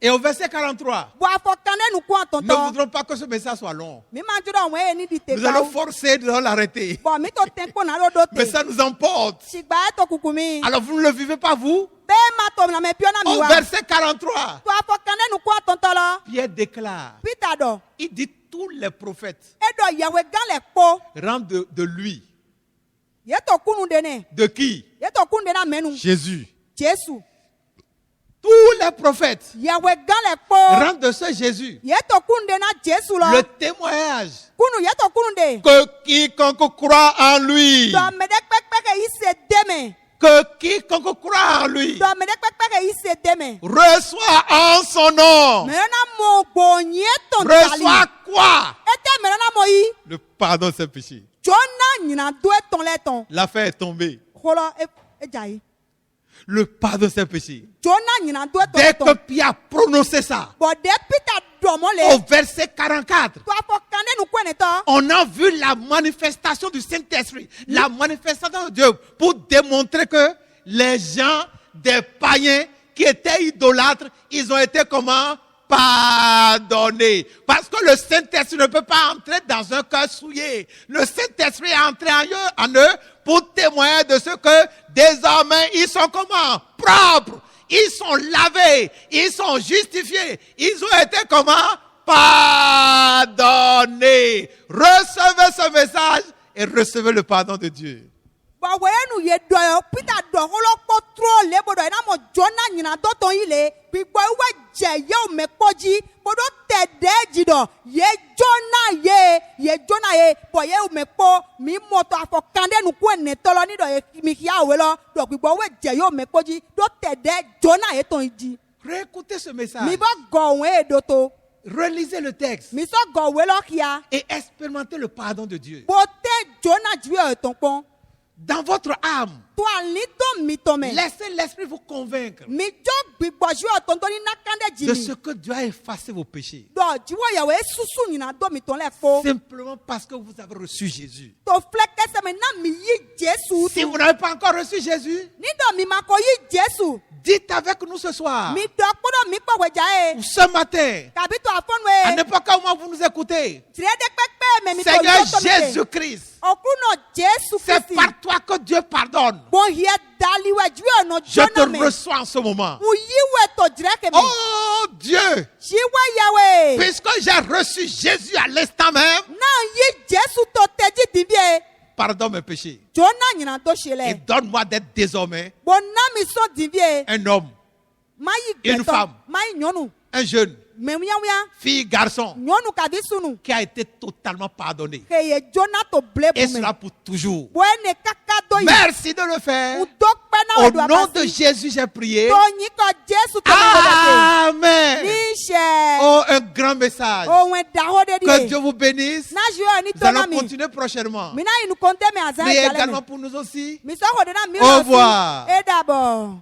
[SPEAKER 1] Et au verset 43,
[SPEAKER 2] Bo afɔ kane nu ko
[SPEAKER 1] nous ne
[SPEAKER 2] atontɔ.
[SPEAKER 1] voudrons pas que ce message soit long.
[SPEAKER 2] Mi ma jura wɔn ye ni di te
[SPEAKER 1] Nous allons
[SPEAKER 2] gawo.
[SPEAKER 1] forcer de l'arrêter.
[SPEAKER 2] Bɔn mi to tɛn ko na do do
[SPEAKER 1] Mais
[SPEAKER 2] te.
[SPEAKER 1] ça nous emporte.
[SPEAKER 2] Sigba eto kukumi.
[SPEAKER 1] Alors vous ne le vivez pas vous?
[SPEAKER 2] Bɛɛ ma to na mɛ piɔna mi
[SPEAKER 1] Au
[SPEAKER 2] wa.
[SPEAKER 1] verset 43,
[SPEAKER 2] To afɔ kane nu ko atontɔ lɔ.
[SPEAKER 1] Pierre déclare,
[SPEAKER 2] Peter dɔ.
[SPEAKER 1] il dit tous les prophètes
[SPEAKER 2] Eɖɔ yawe gã le kpo.
[SPEAKER 1] rendent de lui.
[SPEAKER 2] Yeto kunu de ne.
[SPEAKER 1] De qui?
[SPEAKER 2] Yeto kunu de na mɛnu.
[SPEAKER 1] Jésus.
[SPEAKER 2] Jesu.
[SPEAKER 1] Tous les prophètes
[SPEAKER 2] Yawe gã le kpo.
[SPEAKER 1] rendent de ce Jésus
[SPEAKER 2] Yeto kunu de na Jesu
[SPEAKER 1] le
[SPEAKER 2] lɔ.
[SPEAKER 1] témoignage
[SPEAKER 2] Kunu yeto kunu de.
[SPEAKER 1] que quiconque croit en lui,
[SPEAKER 2] Dɔmɛ ɖe kpekpe ke yi se deme.
[SPEAKER 1] que quiconque croit en lui,
[SPEAKER 2] Dɔmɛ ɖe kpekpe ke yi se deme.
[SPEAKER 1] reçoit en son nom,
[SPEAKER 2] Mɛ yɔna mo gbonyi etɔn tali.
[SPEAKER 1] reçoit quoi?
[SPEAKER 2] Ete mɛ yɔna mo yi.
[SPEAKER 1] Le pardon de ses péchés.
[SPEAKER 2] Jona nyina do etɔn lɛ tɔn.
[SPEAKER 1] L'affaire est tombée.
[SPEAKER 2] Xɔlɔ edza yi.
[SPEAKER 1] Le pardon de ses péchés.
[SPEAKER 2] Jona nyina do etɔn
[SPEAKER 1] Dès
[SPEAKER 2] lɛ
[SPEAKER 1] que
[SPEAKER 2] tɔn.
[SPEAKER 1] Pierre a prononcé ça,
[SPEAKER 2] Bɔn de Peter dɔmɔ
[SPEAKER 1] au
[SPEAKER 2] le.
[SPEAKER 1] verset 44,
[SPEAKER 2] To afɔ kane nu ko enetɔ.
[SPEAKER 1] on a vu la manifestation du Saint-Esprit, la manifestation de Dieu pour démontrer que les gens des païens qui étaient idolâtres, ils ont été comment? Pardonnés. Parce que le Saint-Esprit ne peut pas entrer dans un cœur souillé. Le Saint-Esprit est entré en eux pour témoigner de ce que désormais ils sont comment? Propres. Ils sont lavés. Ils sont justifiés. Ils ont été comment? Pardonnés. Recevez ce message et recevez le pardon de Dieu.
[SPEAKER 2] Bɔn wɔye nu ye dɔ yɔ Peter dɔ xɔlɔ kpɔ trɔ le bo dɔ yina mo Jona nyina dɔ tɔn yi le. Gbigbɔ iwe dze yewo me kpɔ dzi. Boɖo tɛ ɖe dzi dɔ. Ye Jona ye bɔn yewo me kpɔ. Mi mɔtɔ afɔ kan ɖe nuku enetɔ lɔ ni dɔ ye mi xia we lɔ. Dɔ gbigbɔ iwe dze yewo me kpɔ dzi. Ɖo tɛ ɖe Jona ye tɔn yi dzi.
[SPEAKER 1] Réécoutez ce
[SPEAKER 2] Mi
[SPEAKER 1] message.
[SPEAKER 2] bɔ gɔ wɔe ɖo to.
[SPEAKER 1] Relisez le texte
[SPEAKER 2] Mi sɔ gɔ we lɔ xia.
[SPEAKER 1] et expérimentez le pardon de Dieu.
[SPEAKER 2] Bo te Jona dzi yɔ etɔn kpɔn.
[SPEAKER 1] Dans votre âme,
[SPEAKER 2] To ali to mi tɔ me.
[SPEAKER 1] laissez l'Esprit vous convaincre
[SPEAKER 2] Mi jɔ gbigbɔ zi yɔ tɔn tɔn ni nakan ɖe dzi
[SPEAKER 1] de
[SPEAKER 2] mi.
[SPEAKER 1] ce que Dieu a effacé vos péchés.
[SPEAKER 2] Dɔ dziwɔ yawo esusu nyina do mi tɔn lɛ kpo.
[SPEAKER 1] Simplement parce que vous avez reçu Jésus.
[SPEAKER 2] To filɛ kɛsɛ me na mi yi Jesu.
[SPEAKER 1] Si vous n'avez pas encore reçu Jésus,
[SPEAKER 2] Ni dɔ mi ma kɔ yi Jesu.
[SPEAKER 1] dites avec nous ce soir
[SPEAKER 2] Mi dɔ kpɔdɔ mi kpɔ wɛdza
[SPEAKER 1] ou
[SPEAKER 2] ye.
[SPEAKER 1] ce matin,
[SPEAKER 2] Kabi to afɔnu
[SPEAKER 1] à
[SPEAKER 2] ye.
[SPEAKER 1] n'importe quel moment vous nous écoutez.
[SPEAKER 2] Tire de kpekpe me mi tɔ
[SPEAKER 1] Seigneur
[SPEAKER 2] yi to mi te.
[SPEAKER 1] Jésus-Christ,
[SPEAKER 2] Ɔkunɔ Jesu
[SPEAKER 1] c'est
[SPEAKER 2] Kristi.
[SPEAKER 1] par toi que Dieu pardonne.
[SPEAKER 2] Bon hiɛ dali wɛ dziwɔ nɔ
[SPEAKER 1] Je te
[SPEAKER 2] Jona me.
[SPEAKER 1] reçois en ce moment.
[SPEAKER 2] Mu yi wɛ tɔ dzirɛ ke me.
[SPEAKER 1] Oh Dieu,
[SPEAKER 2] Dziwɔ yawe.
[SPEAKER 1] puisque j'ai reçu Jésus à l'instant même,
[SPEAKER 2] Na yi Jesu tɔ tɛ dzi divi ye.
[SPEAKER 1] pardonne mes péchés.
[SPEAKER 2] Jona nyina do si
[SPEAKER 1] Et
[SPEAKER 2] lɛ.
[SPEAKER 1] donne-moi d'être désormais
[SPEAKER 2] Bon na mi sɔn divi ye.
[SPEAKER 1] un homme,
[SPEAKER 2] Ma yi
[SPEAKER 1] Une
[SPEAKER 2] gbɛtɔ.
[SPEAKER 1] femme.
[SPEAKER 2] Ma yi nyɔnu.
[SPEAKER 1] un jeune,
[SPEAKER 2] Mɛwuyamuya.
[SPEAKER 1] fille, garçon,
[SPEAKER 2] Nyɔnu kabi sunu.
[SPEAKER 1] qui a été totalement pardonné.
[SPEAKER 2] Ke ye Jona to ble
[SPEAKER 1] Et
[SPEAKER 2] bume.
[SPEAKER 1] cela pour toujours.
[SPEAKER 2] Bo ene kaka do yi.
[SPEAKER 1] Merci de le faire.
[SPEAKER 2] U do kpɛ na
[SPEAKER 1] Au
[SPEAKER 2] wɛ do
[SPEAKER 1] nom de
[SPEAKER 2] abasi.
[SPEAKER 1] Jésus, j'ai prié.
[SPEAKER 2] To nyi kɔ Jesu to na wɛ
[SPEAKER 1] Amen.
[SPEAKER 2] Ni sɛ.
[SPEAKER 1] Oh, un grand message.
[SPEAKER 2] Ohun daho de
[SPEAKER 1] Que
[SPEAKER 2] di
[SPEAKER 1] Dieu
[SPEAKER 2] ye.
[SPEAKER 1] vous bénisse.
[SPEAKER 2] Na zi ni
[SPEAKER 1] Nous
[SPEAKER 2] to na
[SPEAKER 1] allons
[SPEAKER 2] mi.
[SPEAKER 1] continuer prochainement.
[SPEAKER 2] Mina yi nu kɔnte mi azan
[SPEAKER 1] Priez
[SPEAKER 2] jalɛ
[SPEAKER 1] également
[SPEAKER 2] mi.
[SPEAKER 1] pour nous aussi.
[SPEAKER 2] Mi sɔ ko de na mi.
[SPEAKER 1] Au revoir.
[SPEAKER 2] E dabɔ.